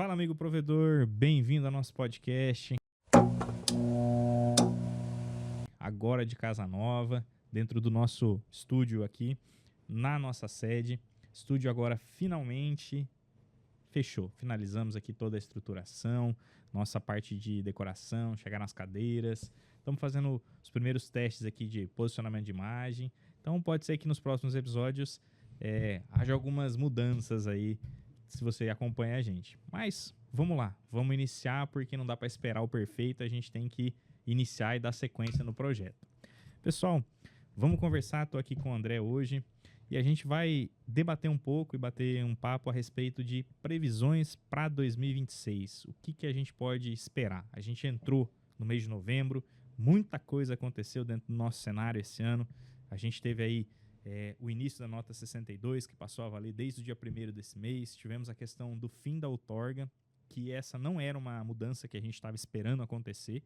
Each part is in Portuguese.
Fala, amigo provedor, bem-vindo ao nosso podcast. Agora de casa nova, dentro do nosso estúdio aqui, na nossa sede. Estúdio agora finalmente fechou. Finalizamos aqui toda a estruturação, nossa parte de decoração, chegar nas cadeiras. Estamos fazendo os primeiros testes aqui de posicionamento de imagem. Então pode ser que nos próximos episódios haja algumas mudanças aí, se você acompanha a gente. Mas vamos lá, vamos iniciar, porque não dá para esperar o perfeito, a gente tem que iniciar e dar sequência no projeto. Pessoal, vamos conversar, estou aqui com o André hoje e a gente vai debater um pouco e bater um papo a respeito de previsões para 2026. O que a gente pode esperar? A gente entrou no mês de novembro, muita coisa aconteceu dentro do nosso cenário esse ano. A gente teve aí o início da nota 62, que passou a valer desde o dia 1º desse mês. Tivemos a questão do fim da outorga, que essa não era uma mudança que a gente estava esperando acontecer.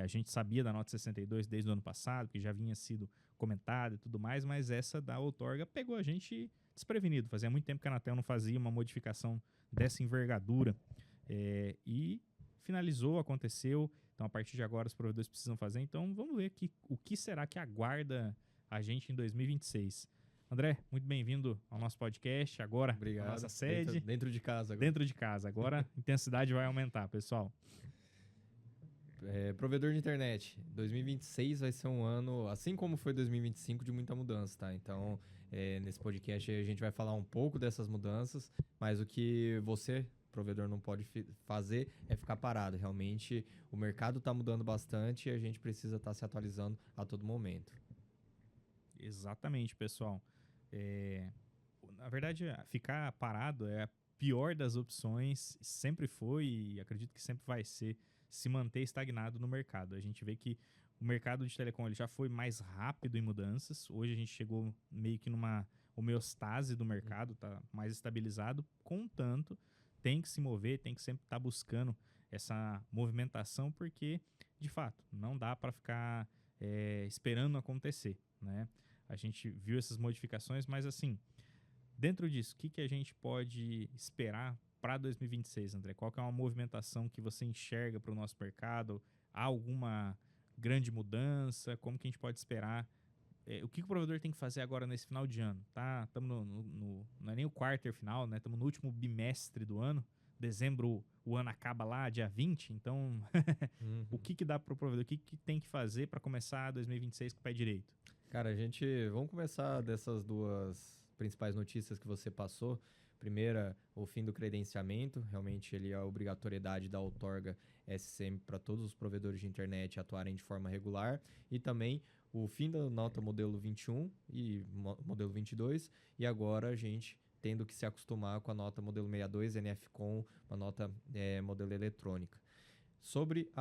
A gente sabia da nota 62 desde o ano passado, que já vinha sido comentada e tudo mais, mas essa da outorga pegou a gente desprevenido. Fazia muito tempo que a Anatel não fazia uma modificação dessa envergadura e finalizou, aconteceu. Então, a partir de agora, os provedores precisam fazer. Então, vamos ver o que será que aguarda a gente em 2026. André, muito bem-vindo ao nosso podcast. Agora, Obrigado. a nossa sede. Dentro de casa agora. Dentro de casa. Agora, a intensidade vai aumentar, pessoal. Provedor de internet, 2026 vai ser um ano, assim como foi 2025, de muita mudança, tá? Então, nesse podcast a gente vai falar um pouco dessas mudanças, mas o que você, provedor, não pode fazer é ficar parado. Realmente, o mercado está mudando bastante e a gente precisa estar se atualizando a todo momento. Exatamente, pessoal. Na verdade, ficar parado é a pior das opções, sempre foi e acredito que sempre vai ser, se manter estagnado no mercado. A gente vê que o mercado de telecom ele já foi mais rápido em mudanças. Hoje a gente chegou meio que numa homeostase do mercado, está mais estabilizado. Contanto, tem que se mover, tem que sempre estar buscando essa movimentação, porque, de fato, não dá para ficar esperando acontecer, né? A gente viu essas modificações, mas assim, dentro disso, o que a gente pode esperar para 2026, André? Qual que é uma movimentação que você enxerga para o nosso mercado? Há alguma grande mudança? Como que a gente pode esperar? O que o provedor tem que fazer agora nesse final de ano? Tá? Estamos não é nem o quarter final, né? Estamos no último bimestre do ano. Dezembro, o ano acaba lá, dia 20. Então, o que dá para o provedor? O que tem que fazer para começar 2026 com o pé direito? Cara, vamos começar dessas duas principais notícias que você passou. Primeira, o fim do credenciamento, realmente a obrigatoriedade da outorga SCM para todos os provedores de internet atuarem de forma regular, e também o fim da nota modelo 21 e modelo 22, e agora a gente tendo que se acostumar com a nota modelo 62, NFCOM, uma nota modelo eletrônica. Sobre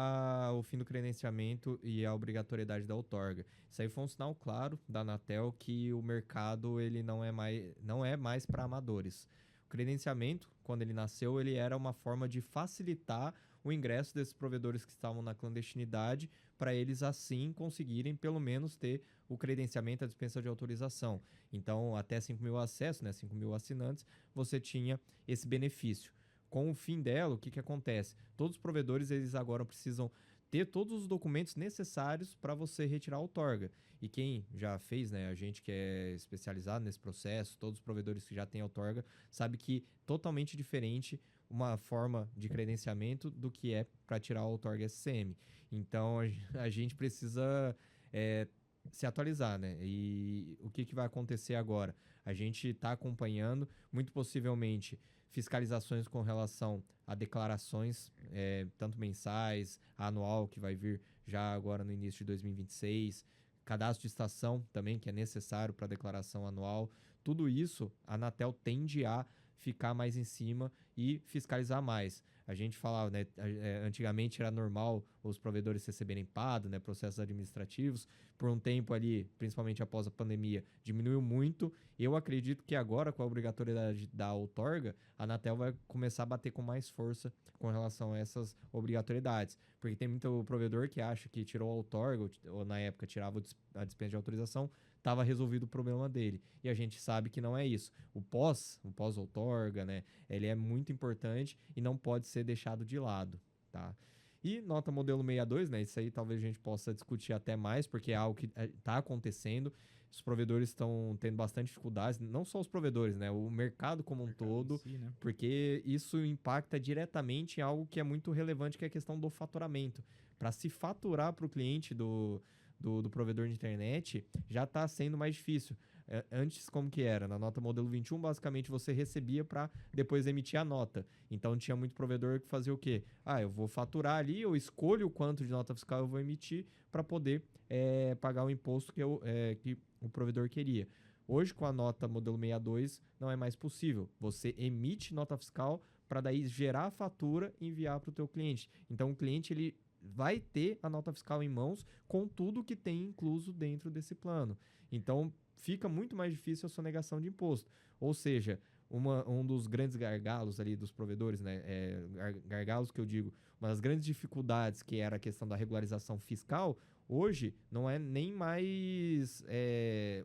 o fim do credenciamento e a obrigatoriedade da outorga. Isso aí foi um sinal claro da Anatel que o mercado ele não é mais para amadores. O credenciamento, quando ele nasceu, ele era uma forma de facilitar o ingresso desses provedores que estavam na clandestinidade, para eles assim conseguirem pelo menos ter o credenciamento, a dispensa de autorização. Então, até 5.000 acessos, né, 5.000 assinantes, você tinha esse benefício. Com o fim dela, o que acontece? Todos os provedores eles agora precisam ter todos os documentos necessários para você retirar a outorga. E quem já fez, né, a gente que é especializado nesse processo, todos os provedores que já têm outorga, sabe que totalmente diferente uma forma de credenciamento do que é para tirar a outorga SCM. Então, a gente precisa se atualizar, né? E o que vai acontecer agora? A gente está acompanhando, muito possivelmente, fiscalizações com relação a declarações, tanto mensais, anual, que vai vir já agora no início de 2026, cadastro de estação também, que é necessário para a declaração anual. Tudo isso, a Anatel tende a ficar mais em cima e fiscalizar mais. A gente falava, né, antigamente era normal os provedores receberem PAD, né, processos administrativos. Por um tempo ali, principalmente após a pandemia, diminuiu muito. Eu acredito que agora, com a obrigatoriedade da outorga, a Anatel vai começar a bater com mais força com relação a essas obrigatoriedades. Porque tem muito provedor que acha que tirou a outorga, ou na época tirava a dispensa de autorização, estava resolvido o problema dele. E a gente sabe que não é isso. O pós-outorga, né, ele é muito importante e não pode ser deixado de lado, tá? E nota modelo 62, né, isso aí talvez a gente possa discutir até mais, porque é algo que está acontecendo. Os provedores estão tendo bastante dificuldades, não só os provedores, né, o mercado como um todo, Si, né? porque isso impacta diretamente em algo que é muito relevante, que é a questão do faturamento. Para se faturar para o cliente do provedor de internet, já está sendo mais difícil. Antes, como que era? Na nota modelo 21, basicamente, você recebia para depois emitir a nota. Então, tinha muito provedor que fazia o quê? Eu vou faturar ali, eu escolho o quanto de nota fiscal eu vou emitir para poder pagar o imposto que o provedor queria. Hoje, com a nota modelo 62, não é mais possível. Você emite nota fiscal para daí gerar a fatura e enviar para o teu cliente. Então, o cliente ele vai ter a nota fiscal em mãos com tudo que tem incluso dentro desse plano. Então, fica muito mais difícil a sonegação de imposto. Ou seja, um dos grandes gargalos ali dos provedores, né? Gargalos que eu digo, uma das grandes dificuldades que era a questão da regularização fiscal, hoje não é nem mais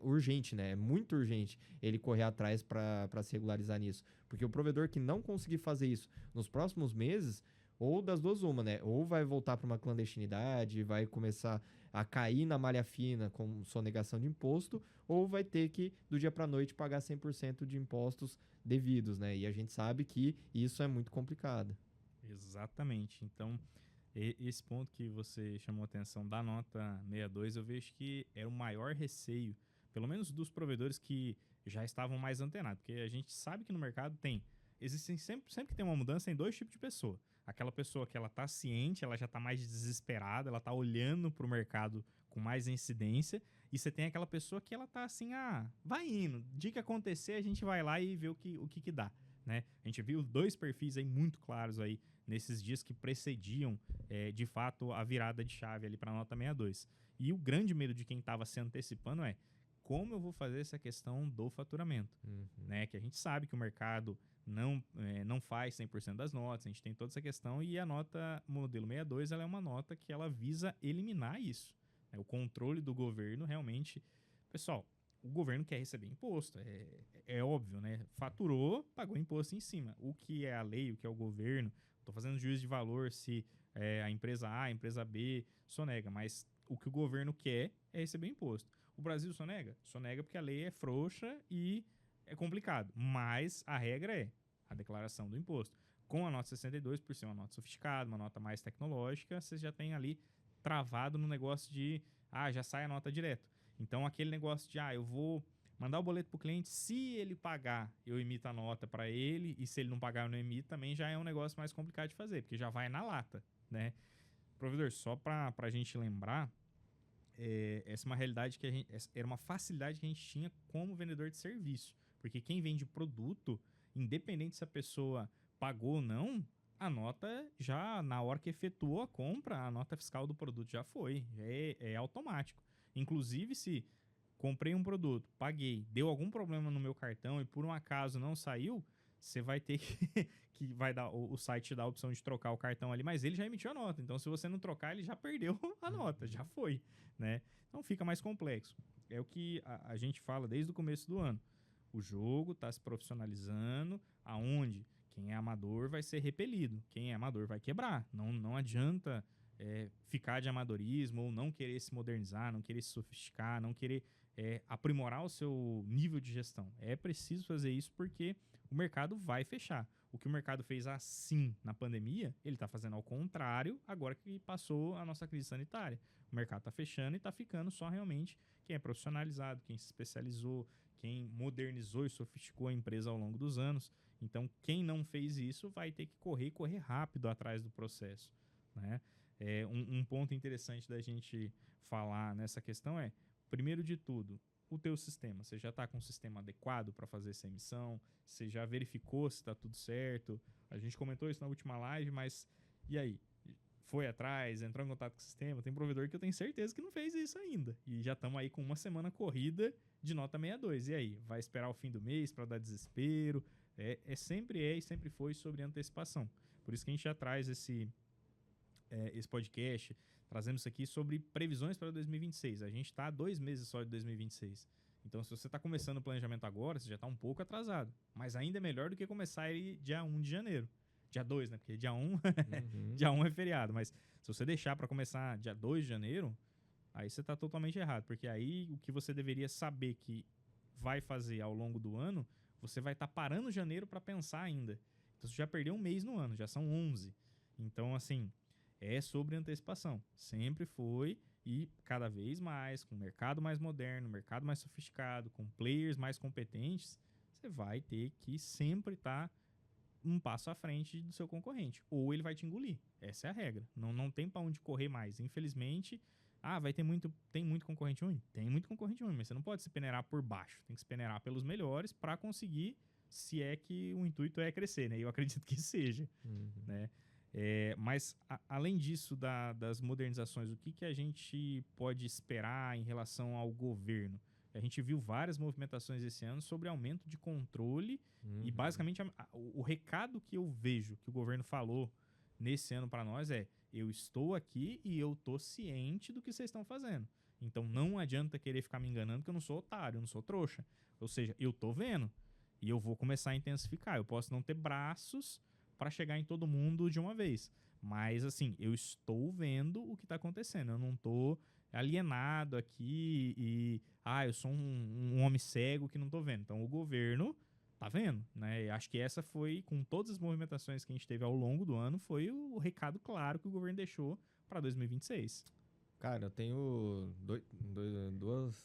urgente, né? É muito urgente ele correr atrás para se regularizar nisso. Porque o provedor que não conseguir fazer isso nos próximos meses, ou das duas uma, né? Ou vai voltar para uma clandestinidade, vai começar a cair na malha fina com sonegação de imposto, ou vai ter que, do dia para noite, pagar 100% de impostos devidos, né? E a gente sabe que isso é muito complicado. Exatamente. Então, esse ponto que você chamou a atenção da nota 62, eu vejo que era o maior receio, pelo menos dos provedores que já estavam mais antenados, porque a gente sabe que no mercado existem sempre que tem uma mudança, tem dois tipos de pessoa. Aquela pessoa que ela tá ciente, ela já tá mais desesperada, ela tá olhando pro mercado com mais incidência, e você tem aquela pessoa que ela tá assim, vai indo, dia que acontecer a gente vai lá e vê o que dá, né? A gente viu dois perfis aí muito claros aí nesses dias que precediam, de fato, a virada de chave ali para a nota 62. E o grande medo de quem estava se antecipando é como eu vou fazer essa questão do faturamento, né? Que a gente sabe que o mercado não faz 100% das notas, a gente tem toda essa questão, e a nota modelo 62 ela é uma nota que ela visa eliminar isso, né? O controle do governo realmente... Pessoal, o governo quer receber imposto, é óbvio, né? Faturou, pagou imposto em cima. O que é a lei, o que é o governo, estou fazendo juízo de valor se a empresa A, a empresa B sonega, mas o que o governo quer é receber imposto. O Brasil sonega? Sonega porque a lei é frouxa e é complicado, mas a regra é a declaração do imposto. Com a nota 62, por ser uma nota sofisticada, uma nota mais tecnológica, você já tem ali travado no negócio de, já sai a nota direto. Então, aquele negócio de, eu vou mandar o boleto para o cliente, se ele pagar, eu emito a nota para ele, e se ele não pagar, eu não emito, também já é um negócio mais complicado de fazer, porque já vai na lata, né? Provedor, só para a gente lembrar, essa é uma realidade era uma facilidade que a gente tinha como vendedor de serviço, porque quem vende produto, independente se a pessoa pagou ou não, a nota já, na hora que efetuou a compra, a nota fiscal do produto já foi, é automático. Inclusive, se comprei um produto, paguei, deu algum problema no meu cartão e por um acaso não saiu, você vai ter que vai dar, o site dá a opção de trocar o cartão ali, mas ele já emitiu a nota. Então, se você não trocar, ele já perdeu a nota, já foi, né? Então, fica mais complexo. É o que a gente fala desde o começo do ano. O jogo está se profissionalizando, aonde quem é amador vai ser repelido, quem é amador vai quebrar. Não adianta ficar de amadorismo ou não querer se modernizar, não querer se sofisticar, não querer aprimorar o seu nível de gestão. É preciso fazer isso porque o mercado vai fechar. O que o mercado fez assim na pandemia, ele está fazendo ao contrário agora que passou a nossa crise sanitária. O mercado está fechando e está ficando só realmente quem é profissionalizado, quem se especializou, quem modernizou e sofisticou a empresa ao longo dos anos. Então, quem não fez isso vai ter que correr rápido atrás do processo, né? Um ponto interessante da gente falar nessa questão primeiro de tudo, o teu sistema. Você já está com um sistema adequado para fazer essa emissão? Você já verificou se está tudo certo? A gente comentou isso na última live, mas e aí? Foi atrás, entrou em contato com o sistema? Tem provedor que eu tenho certeza que não fez isso ainda. E já estamos aí com uma semana corrida de nota 62. E aí? Vai esperar o fim do mês para dar desespero? Sempre e sempre foi sobre antecipação. Por isso que a gente já traz esse podcast, trazemos isso aqui sobre previsões para 2026. A gente está há 2 meses só de 2026. Então, se você está começando o planejamento agora, você já está um pouco atrasado. Mas ainda é melhor do que começar ele dia 1 de janeiro. Dia 2, né? Porque dia 1, dia 1 é feriado. Mas se você deixar para começar dia 2 de janeiro, aí você está totalmente errado. Porque aí o que você deveria saber que vai fazer ao longo do ano, você vai estar parando janeiro para pensar ainda. Então, você já perdeu um mês no ano, já são 11. Então, assim, é sobre antecipação. Sempre foi e cada vez mais, com um mercado mais moderno, mercado mais sofisticado, com players mais competentes, você vai ter que sempre estar um passo à frente do seu concorrente. Ou ele vai te engolir. Essa é a regra. Não tem para onde correr mais. Infelizmente, tem muito concorrente ruim? Tem muito concorrente ruim, mas você não pode se peneirar por baixo. Tem que se peneirar pelos melhores para conseguir, se é que o intuito é crescer, né? Eu acredito que seja, né? Mas, além disso, das modernizações, o que a gente pode esperar em relação ao governo? A gente viu várias movimentações esse ano sobre aumento de controle e, basicamente, o recado que eu vejo que o governo falou nesse ano para nós é: eu estou aqui e eu tô ciente do que vocês estão fazendo. Então, não adianta querer ficar me enganando que eu não sou otário, eu não sou trouxa. Ou seja, eu tô vendo e eu vou começar a intensificar. Eu posso não ter braços para chegar em todo mundo de uma vez. Mas, assim, eu estou vendo o que está acontecendo. Eu não estou alienado aqui e... eu sou um homem cego que não estou vendo. Então, o governo tá vendo, né? E acho que essa foi, com todas as movimentações que a gente teve ao longo do ano, foi o recado claro que o governo deixou para 2026. Cara, eu tenho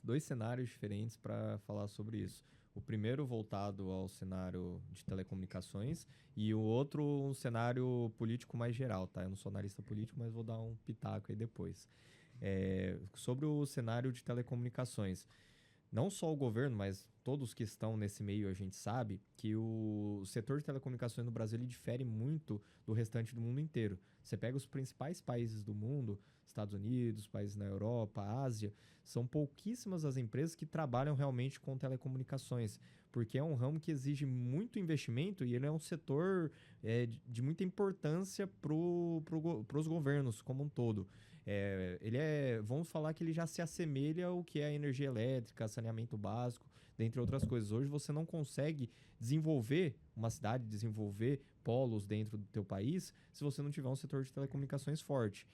dois cenários diferentes para falar sobre isso. O primeiro voltado ao cenário de telecomunicações e o outro um cenário político mais geral, tá? Eu não sou analista político, mas vou dar um pitaco aí depois. Sobre o cenário de telecomunicações. Não só o governo, mas todos que estão nesse meio, a gente sabe que o setor de telecomunicações no Brasil ele difere muito do restante do mundo inteiro. Você pega os principais países do mundo, Estados Unidos, países na Europa, Ásia, são pouquíssimas as empresas que trabalham realmente com telecomunicações, porque é um ramo que exige muito investimento e ele é um setor de muita importância para os governos como um todo. Vamos falar que ele já se assemelha ao que é a energia elétrica, saneamento básico, dentre outras coisas. Hoje você não consegue desenvolver uma cidade, desenvolver polos dentro do teu país, se você não tiver um setor de telecomunicações forte.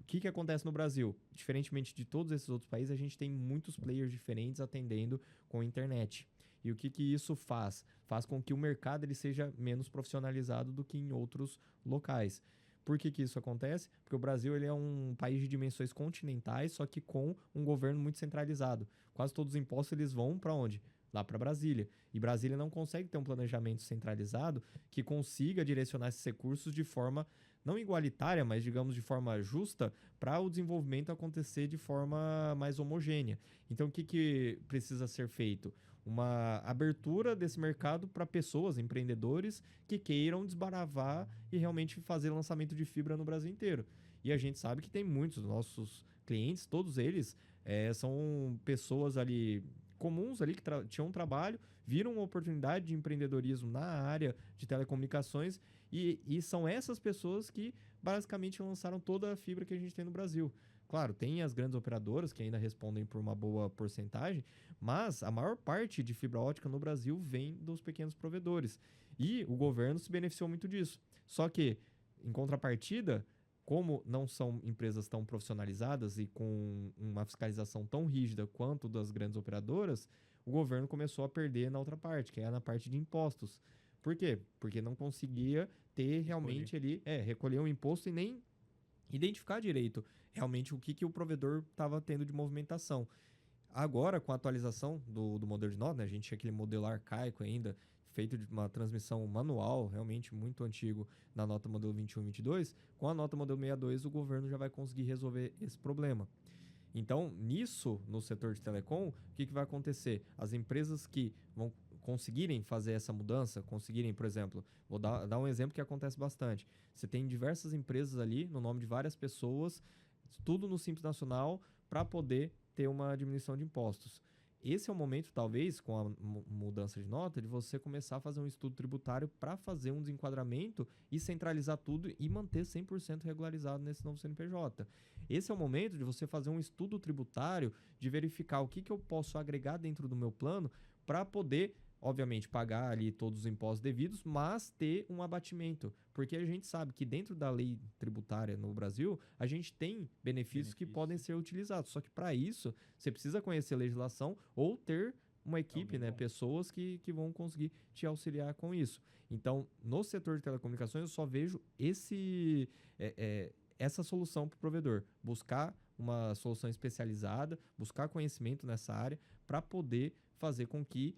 O que acontece no Brasil? Diferentemente de todos esses outros países, a gente tem muitos players diferentes atendendo com a internet. E o que isso faz? Faz com que o mercado ele seja menos profissionalizado do que em outros locais. Por que isso acontece? Porque o Brasil ele é um país de dimensões continentais, só que com um governo muito centralizado. Quase todos os impostos eles vão para onde? Lá para Brasília. E Brasília não consegue ter um planejamento centralizado que consiga direcionar esses recursos de forma não igualitária, mas digamos de forma justa para o desenvolvimento acontecer de forma mais homogênea. Então o que precisa ser feito? Uma abertura desse mercado para pessoas, empreendedores que queiram desbaravar e realmente fazer lançamento de fibra no Brasil inteiro. E a gente sabe que tem muitos dos nossos clientes, todos eles são pessoas ali comuns ali que tinham um trabalho, viram uma oportunidade de empreendedorismo na área de telecomunicações e são essas pessoas que basicamente lançaram toda a fibra que a gente tem no Brasil. Claro, tem as grandes operadoras que ainda respondem por uma boa porcentagem, mas a maior parte de fibra ótica no Brasil vem dos pequenos provedores. E o governo se beneficiou muito disso. Só que, em contrapartida, como não são empresas tão profissionalizadas e com uma fiscalização tão rígida quanto das grandes operadoras, o governo começou a perder na outra parte, que é na parte de impostos. Por quê? Porque não conseguia ter realmente ali, recolher um imposto e nem identificar direito realmente o que o provedor estava tendo de movimentação. Agora, com a atualização do modelo de nota, né, a gente tinha aquele modelo arcaico ainda, feito de uma transmissão manual, realmente muito antigo, na nota modelo 21 e 22, com a nota modelo 62 o governo já vai conseguir resolver esse problema. Então, nisso, no setor de telecom, o que vai acontecer? As empresas que vão conseguirem fazer essa mudança, conseguirem, por exemplo, vou dar um exemplo que acontece bastante. Você tem diversas empresas ali, no nome de várias pessoas, tudo no Simples Nacional, para poder ter uma diminuição de impostos. esse é o momento, talvez, com a mudança de nota, de você começar a fazer um estudo tributário para fazer um desenquadramento e centralizar tudo e manter 100% regularizado nesse novo CNPJ. Esse é o momento de você fazer um estudo tributário, de verificar o que eu posso agregar dentro do meu plano para poder, obviamente, pagar ali todos os impostos devidos, mas ter um abatimento. Porque a gente sabe que dentro da lei tributária no Brasil, a gente tem benefícios que podem ser utilizados. Só que para isso, você precisa conhecer a legislação ou ter uma equipe, né, pessoas que vão conseguir te auxiliar com isso. Então, no setor de telecomunicações, eu só vejo essa solução para o provedor. Buscar uma solução especializada, buscar conhecimento nessa área para poder fazer com que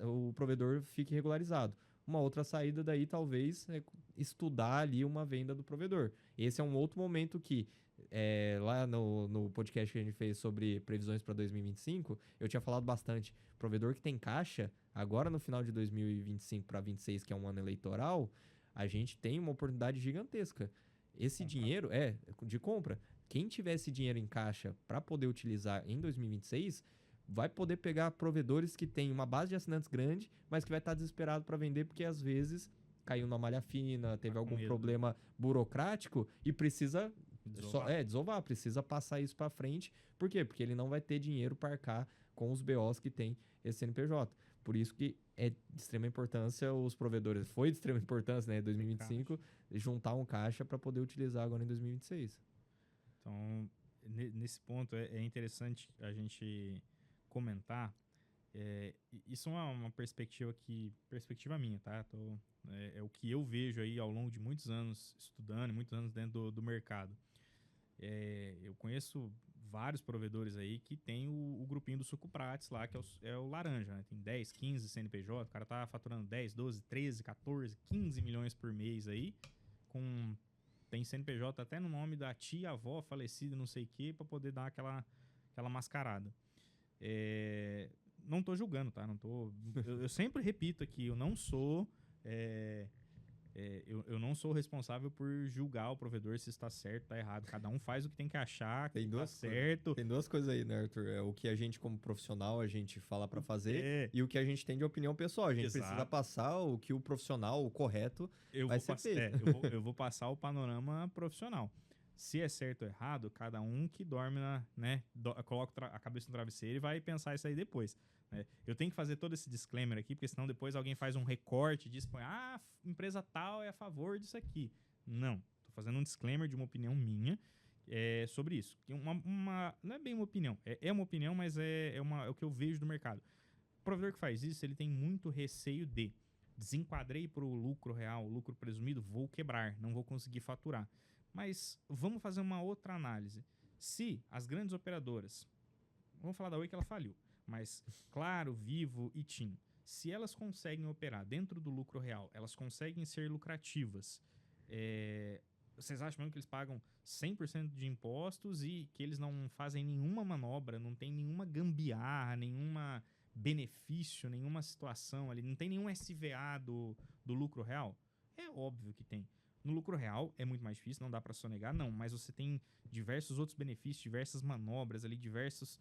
o provedor fique regularizado. Uma outra saída daí, talvez, é estudar ali uma venda do provedor. Esse é um outro momento que, lá no podcast que a gente fez sobre previsões para 2025, eu tinha falado bastante. Provedor que tem caixa, agora no final de 2025 para 2026, que é um ano eleitoral, a gente tem uma oportunidade gigantesca. Esse dinheiro é de compra. Quem tiver esse dinheiro em caixa para poder utilizar em 2026 vai poder pegar provedores que têm uma base de assinantes grande, mas que vai estar desesperado para vender porque às vezes caiu na malha fina, teve algum problema burocrático e precisa desovar, precisa passar isso para frente. Por quê? Porque ele não vai ter dinheiro para arcar com os BOs que tem esse CNPJ. Por isso que é de extrema importância os provedores, foi de extrema importância, né, em 2025, juntar um caixa para poder utilizar agora em 2026. Então, nesse ponto é interessante a gente comentar. Isso é uma perspectiva minha, tá? É o que eu vejo aí ao longo de muitos anos estudando, muitos anos dentro do mercado. Eu conheço vários provedores aí que tem o grupinho do Suco Prates lá, que é o laranja, né? Tem 10, 15 CNPJ, o cara tá faturando 10, 12, 13, 14, 15 milhões por mês aí, tem CNPJ até no nome da tia, avó, falecida, não sei o que, pra poder dar aquela mascarada. Não tô julgando, tá? Eu sempre repito aqui, eu não sou eu não sou responsável por julgar o provedor se está certo, está errado. Cada um faz o que tem que achar, que está certo. Tem duas coisas aí, né, Arthur? É o que a gente, como profissional, a gente fala para fazer e o que a gente tem de opinião pessoal. A gente precisa passar o que o profissional, o correto, vai ser feito. Eu vou passar o panorama profissional. Se é certo ou errado, cada um que dorme, coloca a cabeça no travesseiro e vai pensar isso aí depois. Eu tenho que fazer todo esse disclaimer aqui, porque senão depois alguém faz um recorte e diz, empresa tal é a favor disso aqui. Não, tô fazendo um disclaimer de uma opinião minha sobre isso. Não é bem uma opinião, é uma opinião, mas é o que eu vejo do mercado. O provedor que faz isso, ele tem muito receio de desenquadrei para o lucro real, o lucro presumido, vou quebrar, não vou conseguir faturar. Mas vamos fazer uma outra análise. Se as grandes operadoras, vamos falar da Oi que ela faliu, mas Claro, Vivo e TIM, se elas conseguem operar dentro do lucro real, elas conseguem ser lucrativas, vocês acham mesmo que eles pagam 100% de impostos e que eles não fazem nenhuma manobra, não tem nenhuma gambiarra, nenhuma benefício, nenhuma situação ali, não tem nenhum SVA do lucro real? É óbvio que tem. No lucro real é muito mais difícil, não dá para sonegar, não, mas você tem diversos outros benefícios, diversas manobras ali, diversos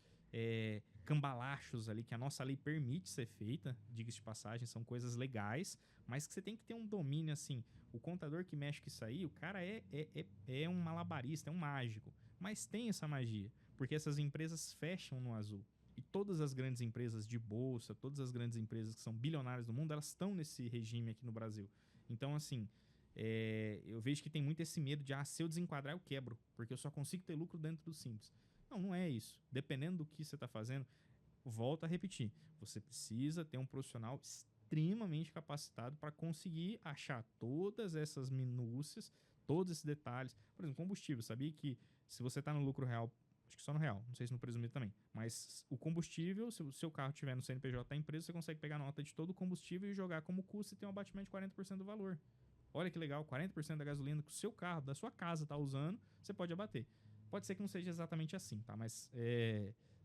cambalachos ali que a nossa lei permite ser feita, diga-se de passagem, são coisas legais, mas que você tem que ter um domínio, assim, o contador que mexe com isso aí, o cara é um malabarista, é um mágico, mas tem essa magia, porque essas empresas fecham no azul. E todas as grandes empresas de bolsa, todas as grandes empresas que são bilionárias do mundo, elas estão nesse regime aqui no Brasil. Então, assim, eu vejo que tem muito esse medo de, se eu desenquadrar, eu quebro, porque eu só consigo ter lucro dentro do Simples. Não é isso. Dependendo do que você está fazendo, volto a repetir, você precisa ter um profissional extremamente capacitado para conseguir achar todas essas minúcias, todos esses detalhes. Por exemplo, combustível. Sabia que se você está no lucro real, acho que só no real, não sei se no presumido também, mas o combustível, se o seu carro estiver no CNPJ da empresa, você consegue pegar a nota de todo o combustível e jogar como custo e ter um abatimento de 40% do valor. Olha que legal, 40% da gasolina que o seu carro, da sua casa, está usando, você pode abater. Pode ser que não seja exatamente assim, tá? Mas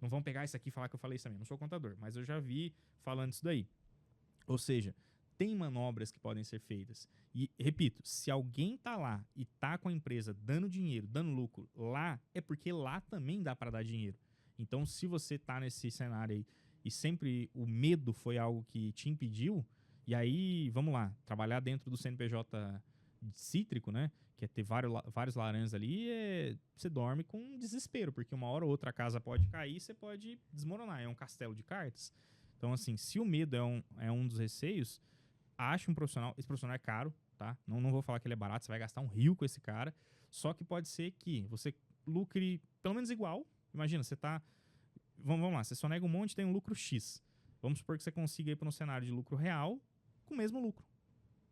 não vão pegar isso aqui e falar que eu falei isso também. Eu não sou contador, mas eu já vi falando isso daí. Ou seja, tem manobras que podem ser feitas. E, repito, se alguém tá lá e tá com a empresa dando dinheiro, dando lucro lá, é porque lá também dá para dar dinheiro. Então, se você tá nesse cenário aí e sempre o medo foi algo que te impediu, e aí, vamos lá, trabalhar dentro do CNPJ cítrico, né? Que é ter vários laranjas ali, você dorme com desespero, porque uma hora ou outra a casa pode cair, você pode desmoronar, é um castelo de cartas. Então, assim, se o medo é um dos receios, ache um profissional, esse profissional é caro, tá? Não vou falar que ele é barato, você vai gastar um rio com esse cara, só que pode ser que você lucre pelo menos igual. Imagina, você tá... Vamos lá, você só nega um monte e tem um lucro X. Vamos supor que você consiga ir para um cenário de lucro real com o mesmo lucro.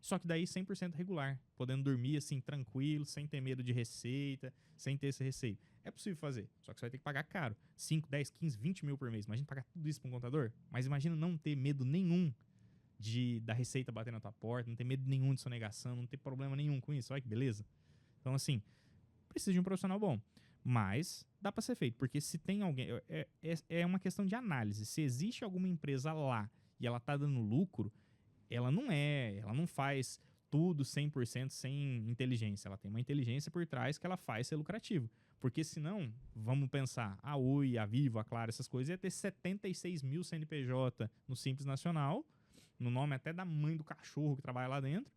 Só que daí 100% regular, podendo dormir assim tranquilo, sem ter medo de receita, sem ter esse receio. É possível fazer, só que você vai ter que pagar caro. 5, 10, 15, 20 mil por mês. Imagina pagar tudo isso para um contador. Mas imagina não ter medo nenhum da receita bater na tua porta, não ter medo nenhum de sonegação, não ter problema nenhum com isso. Olha que beleza. Então assim, precisa de um profissional bom. Mas dá para ser feito, porque se tem alguém... É uma questão de análise. Se existe alguma empresa lá e ela tá dando lucro, ela não faz tudo 100% sem inteligência. Ela tem uma inteligência por trás que ela faz ser lucrativo. Porque senão, vamos pensar, a Oi, a Vivo, a Claro, essas coisas, ia ter 76 mil CNPJ no Simples Nacional, no nome até da mãe do cachorro que trabalha lá dentro,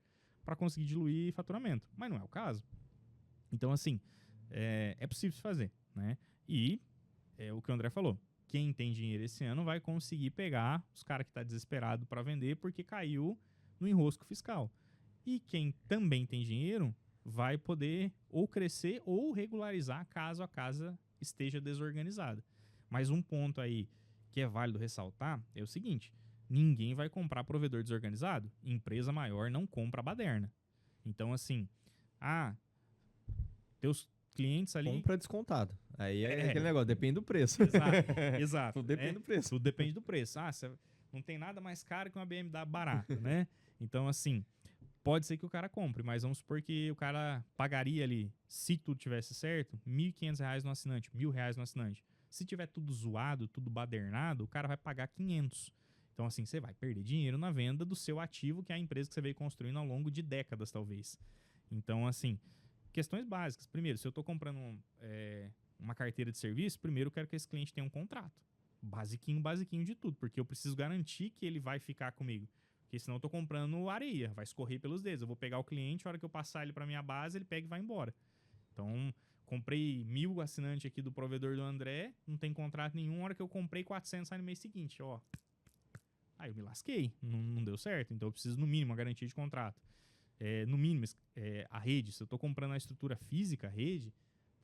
para conseguir diluir faturamento. Mas não é o caso. Então, assim, é possível se fazer, né? E é o que o André falou. Quem tem dinheiro esse ano vai conseguir pegar os caras que estão desesperados para vender porque caiu no enrosco fiscal. E quem também tem dinheiro vai poder ou crescer ou regularizar caso a casa esteja desorganizada. Mas um ponto aí que é válido ressaltar é o seguinte: ninguém vai comprar provedor desorganizado. Empresa maior não compra baderna. Então, assim, teus clientes ali... Compra descontado. Aí é aquele negócio, depende do preço. Exato. Tudo depende do preço. Tudo depende do preço. Não tem nada mais caro que uma BMW barata, né? Então, assim, pode ser que o cara compre, mas vamos supor que o cara pagaria ali, se tudo tivesse certo, R$ 1.500 no assinante, R$ 1.000 no assinante. Se tiver tudo zoado, tudo badernado, o cara vai pagar 500. Então, assim, você vai perder dinheiro na venda do seu ativo, que é a empresa que você veio construindo ao longo de décadas, talvez. Então, assim, questões básicas. Primeiro, se eu estou comprando uma carteira de serviço, primeiro eu quero que esse cliente tenha um contrato. Basiquinho de tudo, porque eu preciso garantir que ele vai ficar comigo. Porque senão eu estou comprando areia, vai escorrer pelos dedos. Eu vou pegar o cliente, a hora que eu passar ele para minha base, ele pega e vai embora. Então, comprei 1.000 assinantes aqui do provedor do André, não tem contrato nenhum, a hora que eu comprei 400 sai no mês seguinte, ó. Aí eu me lasquei, não deu certo, então eu preciso no mínimo uma garantia de contrato. No mínimo, a rede, se eu estou comprando a estrutura física, a rede,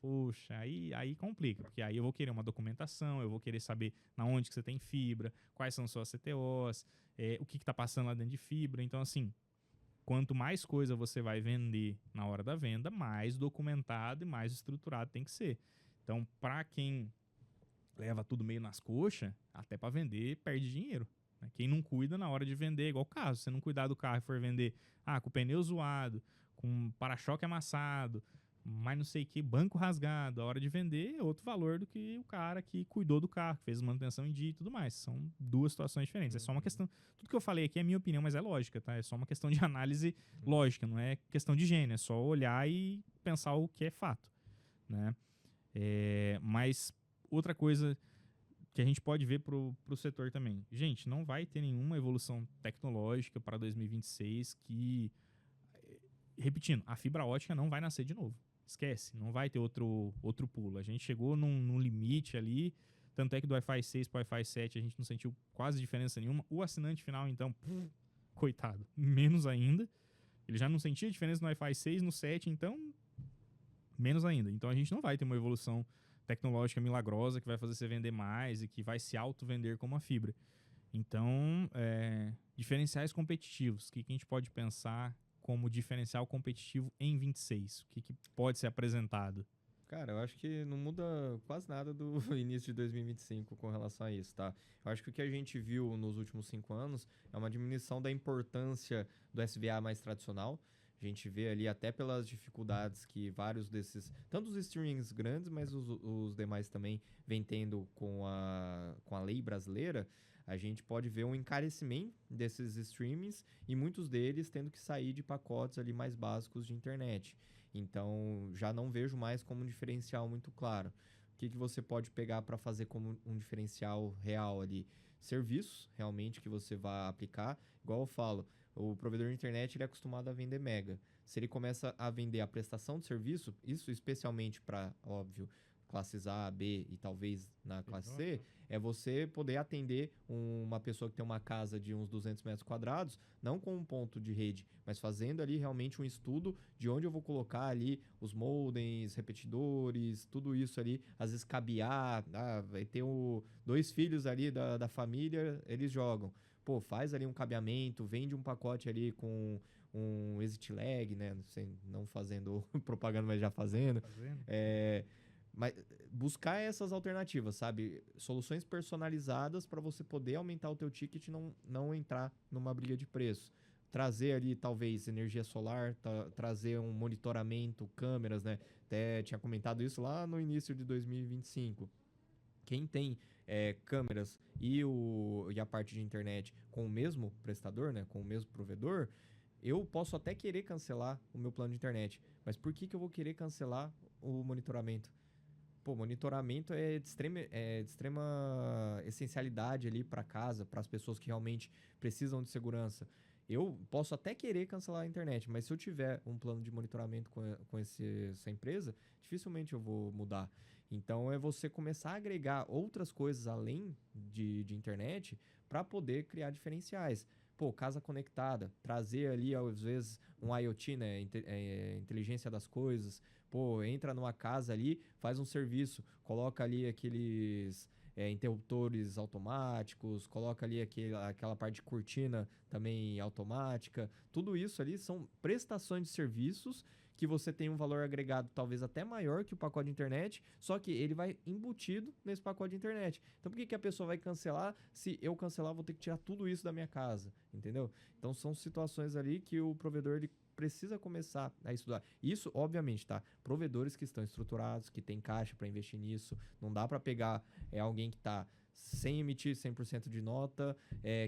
poxa, aí complica, porque aí eu vou querer uma documentação, eu vou querer saber na onde que você tem fibra, quais são suas CTOs, o que está passando lá dentro de fibra. Então, assim, quanto mais coisa você vai vender na hora da venda, mais documentado e mais estruturado tem que ser. Então, para quem leva tudo meio nas coxas, até para vender, perde dinheiro. Quem não cuida na hora de vender, igual o carro, se você não cuidar do carro e for vender com pneu zoado, com para-choque amassado, mas não sei o que, banco rasgado, a hora de vender é outro valor do que o cara que cuidou do carro, que fez manutenção em dia e tudo mais. São duas situações diferentes. É só uma questão... Tudo que eu falei aqui é minha opinião, mas é lógica, tá? É só uma questão de análise lógica, não é questão de gênio, é só olhar e pensar o que é fato, né? Mas outra coisa que a gente pode ver pro setor também. Gente, não vai ter nenhuma evolução tecnológica para 2026 que... Repetindo, a fibra ótica não vai nascer de novo. Esquece, não vai ter outro pulo. A gente chegou num limite ali, tanto é que do Wi-Fi 6 para o Wi-Fi 7 a gente não sentiu quase diferença nenhuma. O assinante final, então, coitado, menos ainda. Ele já não sentia diferença no Wi-Fi 6, no 7, então, menos ainda. Então a gente não vai ter uma evolução tecnológica milagrosa que vai fazer você vender mais e que vai se auto-vender como a fibra. Então, diferenciais competitivos, o que a gente pode pensar como diferencial competitivo em 26? O que pode ser apresentado? Cara, eu acho que não muda quase nada do início de 2025 com relação a isso, tá? Eu acho que o que a gente viu nos últimos 5 anos é uma diminuição da importância do SVA mais tradicional. A gente vê ali até pelas dificuldades que vários desses, tanto os streamings grandes, mas os demais também vem tendo com a lei brasileira. A gente pode ver um encarecimento desses streamings e muitos deles tendo que sair de pacotes ali mais básicos de internet. Então, já não vejo mais como um diferencial muito claro. O que você pode pegar para fazer como um diferencial real ali? serviços realmente que você vai aplicar. Igual eu falo, o provedor de internet ele é acostumado a vender mega. Se ele começa a vender a prestação de serviço, isso especialmente para, óbvio, classes A, B e talvez na classe C, é você poder atender uma pessoa que tem uma casa de uns 200 metros quadrados, não com um ponto de rede, mas fazendo ali realmente um estudo de onde eu vou colocar ali os modems, repetidores, tudo isso ali, às vezes cabear, vai ter dois filhos ali da família, eles jogam. Pô, faz ali um cabeamento, vende um pacote ali com um exit lag, né? Não fazendo propaganda, mas já fazendo. Mas buscar essas alternativas, sabe? Soluções personalizadas para você poder aumentar o teu ticket e não entrar numa briga de preço. Trazer ali, talvez, energia solar, trazer um monitoramento, câmeras, né? Até tinha comentado isso lá no início de 2025. Quem tem câmeras e a parte de internet com o mesmo prestador, né? Com o mesmo provedor, eu posso até querer cancelar o meu plano de internet. Mas por que eu vou querer cancelar o monitoramento? Pô, monitoramento é de extrema essencialidade ali para casa, para as pessoas que realmente precisam de segurança. Eu posso até querer cancelar a internet, mas se eu tiver um plano de monitoramento com essa empresa, dificilmente eu vou mudar. Então é você começar a agregar outras coisas além de internet para poder criar diferenciais. Pô, casa conectada, trazer ali às vezes um IoT, né, inteligência das coisas. Pô, entra numa casa ali, faz um serviço, coloca ali aqueles interruptores automáticos, coloca ali aquela parte de cortina também automática. Tudo isso ali são prestações de serviços que você tem um valor agregado talvez até maior que o pacote de internet, só que ele vai embutido nesse pacote de internet. Então por que a pessoa vai cancelar? Se eu cancelar, eu vou ter que tirar tudo isso da minha casa, entendeu? Então são situações ali que o provedor ele precisa começar a estudar. Isso, obviamente, tá? Provedores que estão estruturados, que tem caixa para investir nisso. Não dá para pegar alguém que está sem emitir 100% de nota,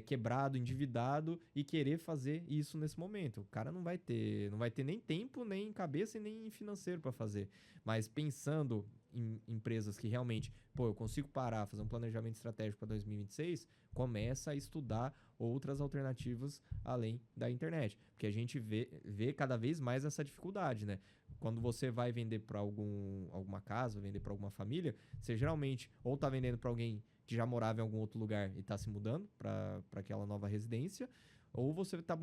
quebrado, endividado e querer fazer isso nesse momento. O cara não vai ter nem tempo, nem cabeça e nem financeiro para fazer. Mas pensando em empresas que realmente, pô, eu consigo parar, fazer um planejamento estratégico para 2026, começa a estudar outras alternativas além da internet. Porque a gente vê cada vez mais essa dificuldade, né? Quando você vai vender para alguma casa, vender para alguma família, você geralmente ou está vendendo para alguém que já morava em algum outro lugar e está se mudando para aquela nova residência, ou você está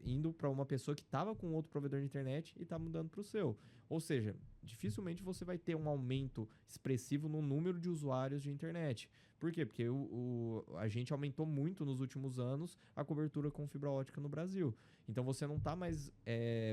indo para uma pessoa que estava com outro provedor de internet e está mudando para o seu. Ou seja, dificilmente você vai ter um aumento expressivo no número de usuários de internet. Por quê? Porque a gente aumentou muito nos últimos anos a cobertura com fibra ótica no Brasil. Então você não está mais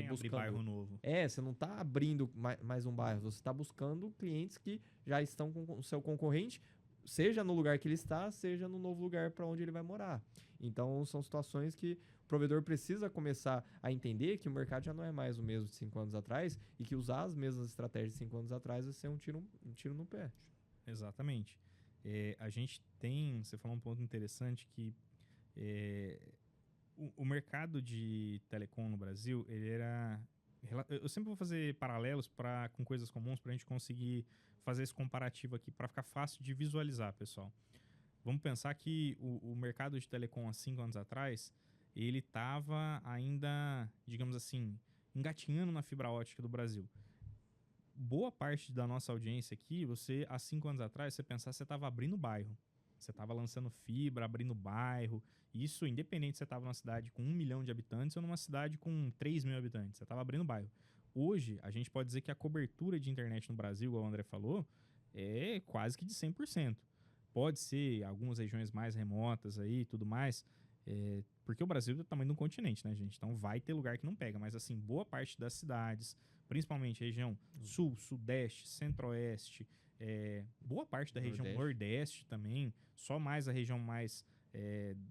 buscando bairro novo. Você não está abrindo mais um bairro, você está buscando clientes que já estão com o seu concorrente, seja no lugar que ele está, seja no novo lugar para onde ele vai morar. Então, são situações que o provedor precisa começar a entender que o mercado já não é mais o mesmo de 5 anos atrás e que usar as mesmas estratégias de 5 anos atrás vai ser um tiro no pé. Exatamente. A gente tem, você falou um ponto interessante que o mercado de telecom no Brasil, ele era... Eu sempre vou fazer paralelos com coisas comuns para a gente conseguir fazer esse comparativo aqui, para ficar fácil de visualizar, pessoal. Vamos pensar que o mercado de telecom há 5 anos atrás, ele estava ainda, digamos assim, engatinhando na fibra ótica do Brasil. Boa parte da nossa audiência aqui, há 5 anos atrás, você pensar, você estava abrindo bairro. Você estava lançando fibra, abrindo bairro. Isso independente se você estava numa cidade com 1 milhão de habitantes ou numa cidade com 3 mil habitantes. Você estava abrindo bairro. Hoje, a gente pode dizer que a cobertura de internet no Brasil, igual o André falou, é quase que de 100%. Pode ser algumas regiões mais remotas aí e tudo mais, porque o Brasil é do tamanho de um continente, né, gente? Então vai ter lugar que não pega. Mas, assim, boa parte das cidades, principalmente região sul, sudeste, centro-oeste, boa parte da região nordeste também, só mais a região mais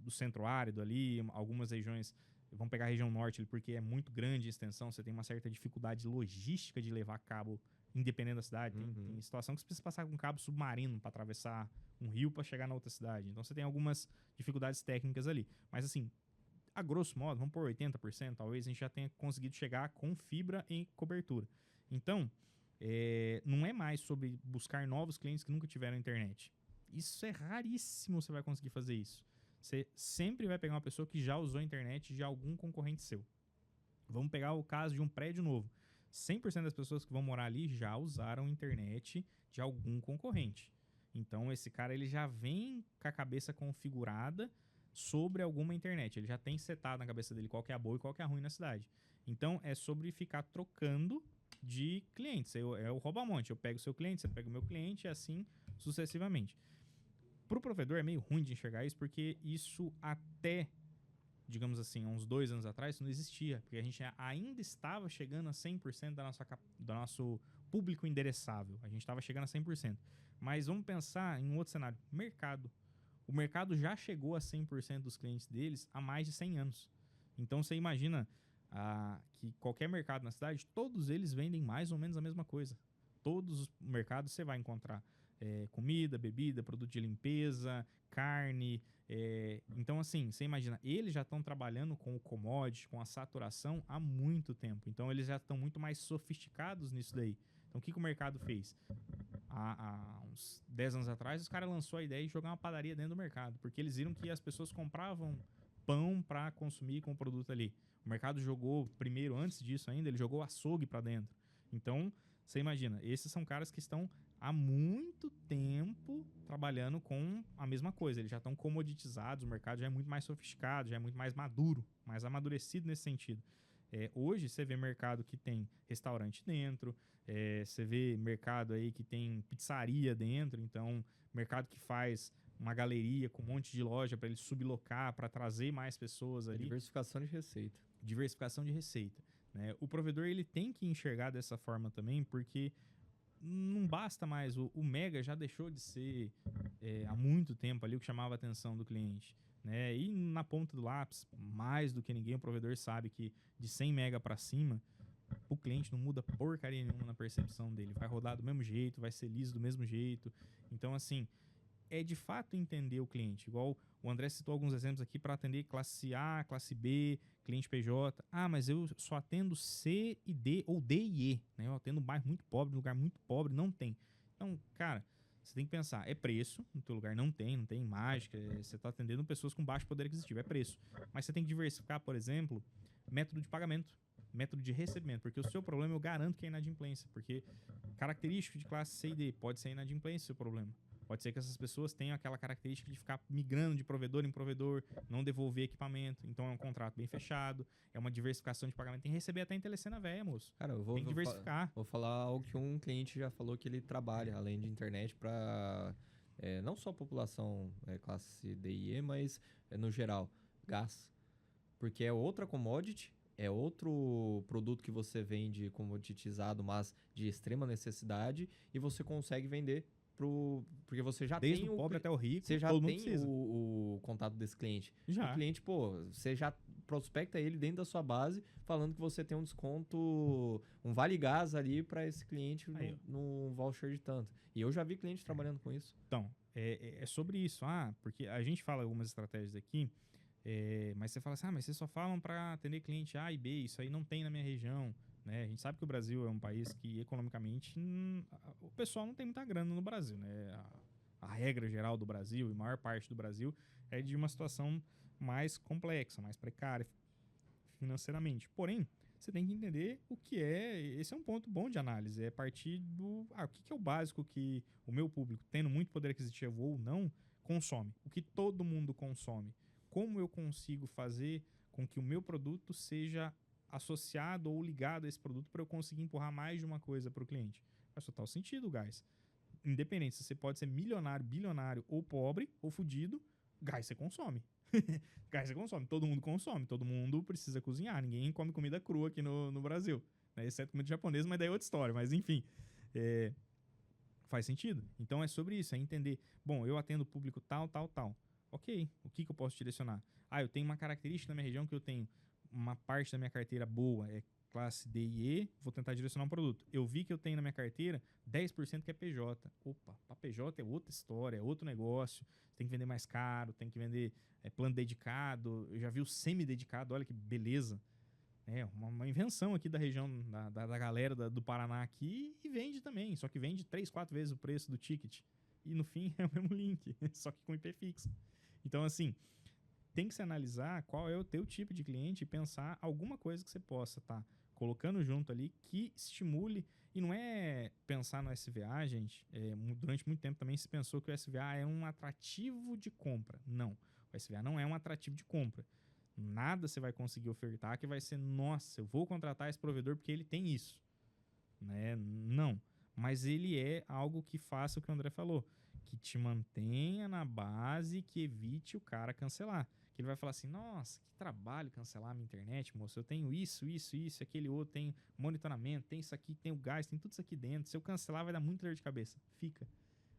do centro árido ali, algumas regiões, vamos pegar a região norte ali, porque é muito grande a extensão, você tem uma certa dificuldade logística de levar cabo independente da cidade. Tem situação que você precisa passar com um cabo submarino para atravessar um rio para chegar na outra cidade. Então você tem algumas dificuldades técnicas ali. Mas assim, a grosso modo, vamos por 80%, talvez a gente já tenha conseguido chegar com fibra em cobertura. Então, não é mais sobre buscar novos clientes que nunca tiveram internet. Isso é raríssimo você vai conseguir fazer isso. Você sempre vai pegar uma pessoa que já usou a internet de algum concorrente seu. Vamos pegar o caso de um prédio novo. 100% das pessoas que vão morar ali já usaram a internet de algum concorrente. Então, esse cara ele já vem com a cabeça configurada sobre alguma internet. Ele já tem setado na cabeça dele qual que é a boa e qual que é a ruim na cidade. Então, é sobre ficar trocando de clientes. É o rouba-monte. Eu pego o seu cliente, você pega o meu cliente e assim sucessivamente. Para o provedor é meio ruim de enxergar isso, porque isso até, digamos assim, uns 2 anos atrás, não existia. Porque a gente ainda estava chegando a 100% do nosso público endereçável. A gente estava chegando a 100%. Mas vamos pensar em um outro cenário. Mercado. O mercado já chegou a 100% dos clientes deles há mais de 100 anos. Então, você imagina que qualquer mercado na cidade, todos eles vendem mais ou menos a mesma coisa. Todos os mercados você vai encontrar comida, bebida, produto de limpeza, carne. Então, assim, você imagina, eles já estão trabalhando com o commodity, com a saturação há muito tempo. Então, eles já estão muito mais sofisticados nisso daí. Então, o que o mercado fez? Há uns 10 anos atrás, os caras lançou a ideia de jogar uma padaria dentro do mercado, porque eles viram que as pessoas compravam pão para consumir com o produto ali. O mercado jogou primeiro, antes disso ainda, ele jogou açougue para dentro. Então, você imagina, esses são caras que estão há muito tempo trabalhando com a mesma coisa. Eles já estão comoditizados, o mercado já é muito mais sofisticado, já é muito mais maduro, mais amadurecido nesse sentido. Hoje você vê mercado que tem restaurante dentro, você vê mercado aí que tem pizzaria dentro, então mercado que faz uma galeria com um monte de loja para ele sublocar, para trazer mais pessoas ali. Diversificação de receita. Diversificação de receita, né? O provedor ele tem que enxergar dessa forma também, porque não basta mais, o Mega já deixou de ser há muito tempo ali o que chamava a atenção do cliente, né? E na ponta do lápis, mais do que ninguém, o provedor sabe que de 100 mega para cima, o cliente não muda porcaria nenhuma na percepção dele, vai rodar do mesmo jeito, vai ser liso do mesmo jeito. Então, assim, é de fato entender o cliente. Igual o André citou alguns exemplos aqui para atender classe A, classe B, cliente PJ. Ah, mas eu só atendo C e D, ou D e E, né? Eu atendo um bairro muito pobre, um lugar muito pobre, não tem. Então, cara, você tem que pensar, é preço, no teu lugar não tem mágica, você está atendendo pessoas com baixo poder aquisitivo, é preço. Mas você tem que diversificar, por exemplo, método de pagamento, método de recebimento, porque o seu problema eu garanto que é inadimplência, porque característico de classe C e D pode ser inadimplência o seu problema. Pode ser que essas pessoas tenham aquela característica de ficar migrando de provedor em provedor, não devolver equipamento. Então é um contrato bem fechado, é uma diversificação de pagamento. Tem que receber até em telecena velha, moço. Cara, tem que diversificar. Vou falar algo que um cliente já falou que ele trabalha, além de internet, para não só a população classe D e E, mas no geral, gás. Porque é outra commodity, é outro produto que você vende comoditizado, mas de extrema necessidade, e você consegue vender porque você já Desde tem o pobre até o rico, você já todo mundo tem precisa. o contato desse cliente. Já. O cliente, você já prospecta ele dentro da sua base, falando que você tem um desconto, um vale gás ali para esse cliente no voucher de tanto. E eu já vi cliente trabalhando com isso. Então, é sobre isso. Porque a gente fala algumas estratégias aqui, mas você fala assim, mas vocês só falam para atender cliente A e B, isso aí não tem na minha região. Né? A gente sabe que o Brasil é um país que, economicamente, o pessoal não tem muita grana no Brasil. Né? A regra geral do Brasil, e maior parte do Brasil, é de uma situação mais complexa, mais precária financeiramente. Porém, você tem que entender o que é... Esse é um ponto bom de análise. É partir do... o que é o básico que o meu público, tendo muito poder aquisitivo ou não, consome? O que todo mundo consome? Como eu consigo fazer com que o meu produto seja associado ou ligado a esse produto para eu conseguir empurrar mais de uma coisa para o cliente? Faz total sentido, guys. Independente se você pode ser milionário, bilionário ou pobre ou fudido, gás você consome. Gás você consome. Todo mundo precisa cozinhar. Ninguém come comida crua aqui no Brasil, né? Exceto comida japonesa, mas daí é outra história. Mas enfim, faz sentido. Então é sobre isso, é entender. Bom, eu atendo o público tal. Ok, o que eu posso direcionar? Eu tenho uma característica na minha região que eu tenho uma parte da minha carteira boa, é classe D e E, vou tentar direcionar um produto. Eu vi que eu tenho na minha carteira 10% que é PJ. Opa, para PJ é outra história, é outro negócio. Você tem que vender mais caro, tem que vender plano dedicado. Eu já vi o semi-dedicado, olha que beleza. É uma invenção aqui da região, da galera do Paraná aqui, e vende também. Só que vende 3, 4 vezes o preço do ticket. e no fim é o mesmo link, só que com IP fixo. Então, assim, tem que se analisar qual é o teu tipo de cliente e pensar alguma coisa que você possa estar colocando junto ali que estimule. E não é pensar no SVA, gente. Durante muito tempo também se pensou que o SVA é um atrativo de compra. Não. O SVA não é um atrativo de compra. Nada você vai conseguir ofertar que vai ser, nossa, eu vou contratar esse provedor porque ele tem isso. Né? Não. Mas ele é algo que faça o que o André falou. Que te mantenha na base, que evite o cara cancelar. Que ele vai falar assim, nossa, que trabalho cancelar a minha internet, moço. Eu tenho isso, aquele outro, tem monitoramento, tem isso aqui, tem o gás, tem tudo isso aqui dentro. Se eu cancelar vai dar muita dor de cabeça. Fica.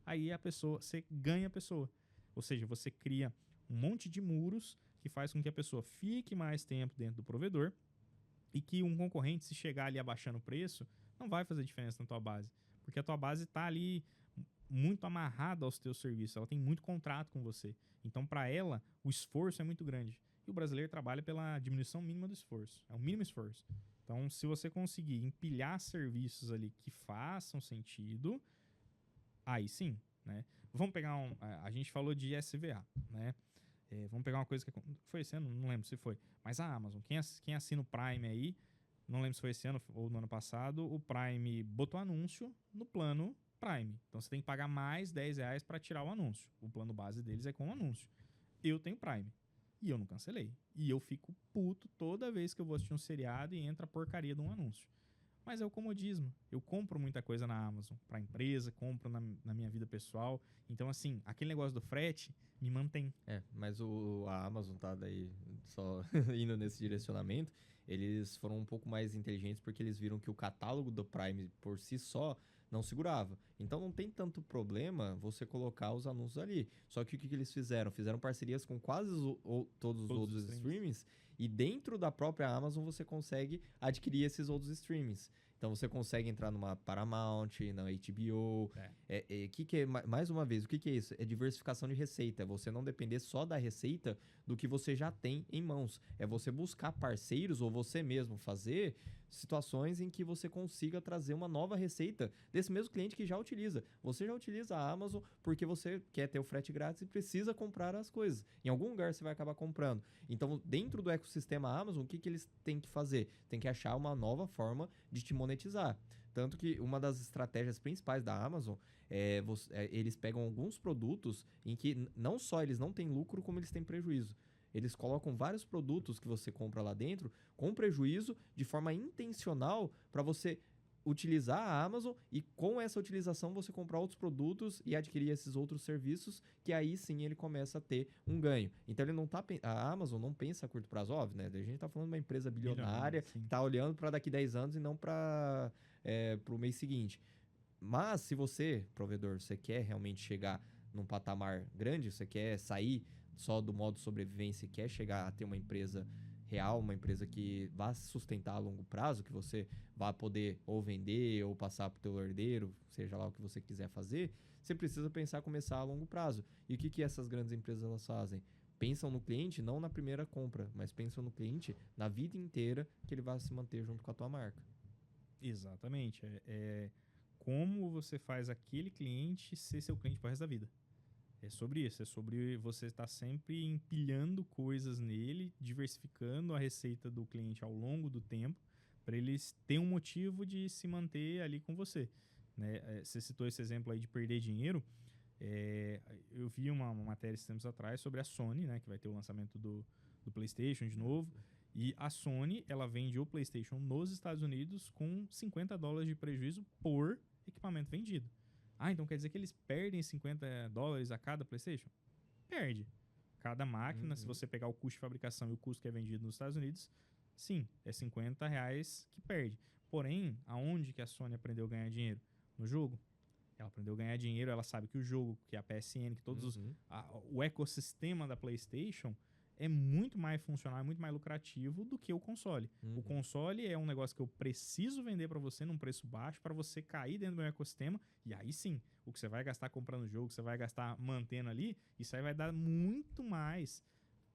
Aí a pessoa, você ganha a pessoa. Ou seja, você cria um monte de muros que faz com que a pessoa fique mais tempo dentro do provedor e que um concorrente, se chegar ali abaixando o preço, não vai fazer diferença na tua base. Porque a tua base está ali muito amarrada aos teus serviços, ela tem muito contrato com você. Então, para ela, o esforço é muito grande. E o brasileiro trabalha pela diminuição mínima do esforço. É o mínimo esforço. Então, se você conseguir empilhar serviços ali que façam sentido, aí sim, né? Vamos pegar a gente falou de SVA, né? Vamos pegar uma coisa que foi esse ano, não lembro se foi. Mas a Amazon, quem assina o Prime aí, não lembro se foi esse ano ou no ano passado, o Prime botou anúncio no plano Prime. Então você tem que pagar mais R$10 para tirar o anúncio. O plano base deles é com anúncio. Eu tenho Prime. E eu não cancelei. E eu fico puto toda vez que eu vou assistir um seriado e entra a porcaria de um anúncio. Mas é o comodismo. Eu compro muita coisa na Amazon, para empresa, compro na minha vida pessoal. Então, assim, aquele negócio do frete me mantém. Mas a Amazon tá daí só indo nesse direcionamento. Eles foram um pouco mais inteligentes porque eles viram que o catálogo do Prime por si só não segurava. Então não tem tanto problema você colocar os anúncios ali. Só que o que eles fizeram? Fizeram parcerias com quase todos os outros streamings. E dentro da própria Amazon você consegue adquirir esses outros streamings. Então você consegue entrar numa Paramount, na HBO. Mais uma vez, o que é isso? É diversificação de receita. É você não depender só da receita do que você já tem em mãos. É você buscar parceiros ou você mesmo fazer situações em que você consiga trazer uma nova receita desse mesmo cliente que já utiliza. Você já utiliza a Amazon porque você quer ter o frete grátis e precisa comprar as coisas. Em algum lugar você vai acabar comprando. Então, dentro do ecossistema Amazon, o que eles têm que fazer? Tem que achar uma nova forma de te monetizar. Tanto que uma das estratégias principais da Amazon eles pegam alguns produtos em que não só eles não têm lucro, como eles têm prejuízo. Eles colocam vários produtos que você compra lá dentro com prejuízo de forma intencional para você utilizar a Amazon e com essa utilização você comprar outros produtos e adquirir esses outros serviços que aí sim ele começa a ter um ganho. Então ele não tá, a Amazon não pensa a curto prazo, óbvio, né? A gente tá falando de uma empresa bilionária que tá olhando para daqui 10 anos e não para o mês seguinte. Mas se você, provedor, você quer realmente chegar num patamar grande, você quer sair só do modo sobrevivência e quer chegar a ter uma empresa real, uma empresa que vá se sustentar a longo prazo, que você vá poder ou vender ou passar para o teu herdeiro, seja lá o que você quiser fazer, você precisa pensar começar a longo prazo. E o que essas grandes empresas elas fazem? Pensam no cliente não na primeira compra, mas pensam no cliente na vida inteira que ele vai se manter junto com a tua marca. Exatamente. Como você faz aquele cliente ser seu cliente para o resto da vida. É sobre isso, é sobre você estar sempre empilhando coisas nele, diversificando a receita do cliente ao longo do tempo, para eles terem um motivo de se manter ali com você. Né? Você citou esse exemplo aí de perder dinheiro. Eu vi uma matéria esses tempos atrás sobre a Sony, né, que vai ter o lançamento do PlayStation de novo. E a Sony, ela vende o PlayStation nos Estados Unidos com $50 de prejuízo por equipamento vendido. Então quer dizer que eles perdem $50 a cada PlayStation? Perde. Cada máquina, se você pegar o custo de fabricação e o custo que é vendido nos Estados Unidos, sim, é R$50 que perde. Porém, aonde que a Sony aprendeu a ganhar dinheiro? No jogo. Ela aprendeu a ganhar dinheiro, ela sabe que o jogo, que a PSN, que todos o ecossistema da PlayStation é muito mais funcional, é muito mais lucrativo do que o console. O console é um negócio que eu preciso vender para você num preço baixo para você cair dentro do meu ecossistema e aí sim, o que você vai gastar comprando o jogo, que você vai gastar mantendo ali, isso aí vai dar muito mais.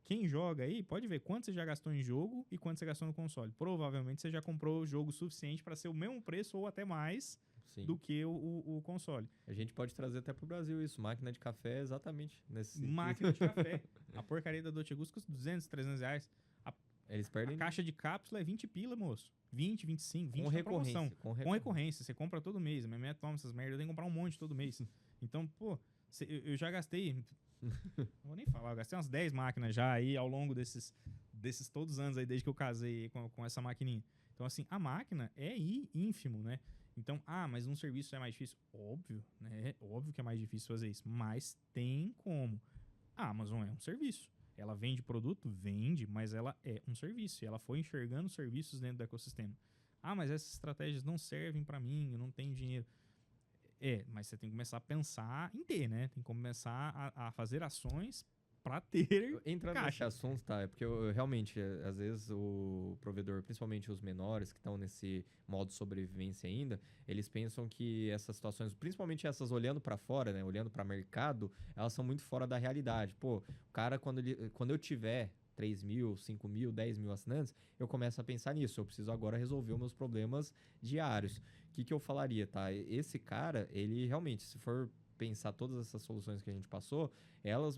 Quem joga aí, pode ver quanto você já gastou em jogo e quanto você gastou no console. Provavelmente você já comprou o jogo suficiente para ser o mesmo preço ou até mais Sim. do que o console. A gente pode trazer até pro Brasil isso. Máquina de café é exatamente nesse sentido. Máquina de café. A porcaria da Dolce Gusto custa 200, 300 reais. Eles A perdem caixa de cápsula é 20 pila, moço. 20, 25, 20 com na promoção. recorrência. Com recorrência. Você compra todo mês. A minha mulher toma essas merdas. Eu tenho que comprar um monte todo mês. Então, pô, eu já gastei... Não vou nem falar. Eu gastei umas 10 máquinas já aí ao longo desses todos os anos aí, desde que eu casei com essa maquininha. Então, assim, a máquina é ínfimo, né? Então, mas um serviço é mais difícil? Óbvio, né? Óbvio que é mais difícil fazer isso. Mas tem como. A Amazon é um serviço. Ela vende produto? Vende, mas ela é um serviço. E ela foi enxergando serviços dentro do ecossistema. Mas essas estratégias não servem para mim, eu não tenho dinheiro. Mas você tem que começar a pensar em ter, né? Tem que começar a fazer ações para ter Entrando nesse caixa. assunto, tá? É porque eu realmente, às vezes, o provedor, principalmente os menores que estão nesse modo de sobrevivência ainda, eles pensam que essas situações, principalmente essas olhando para fora, né? Olhando para mercado, elas são muito fora da realidade. Pô, o cara, quando eu tiver 3 mil, 5 mil, 10 mil assinantes, eu começo a pensar nisso. Eu preciso agora resolver os meus problemas diários. O que eu falaria, tá? Esse cara, ele realmente, se for pensar todas essas soluções que a gente passou,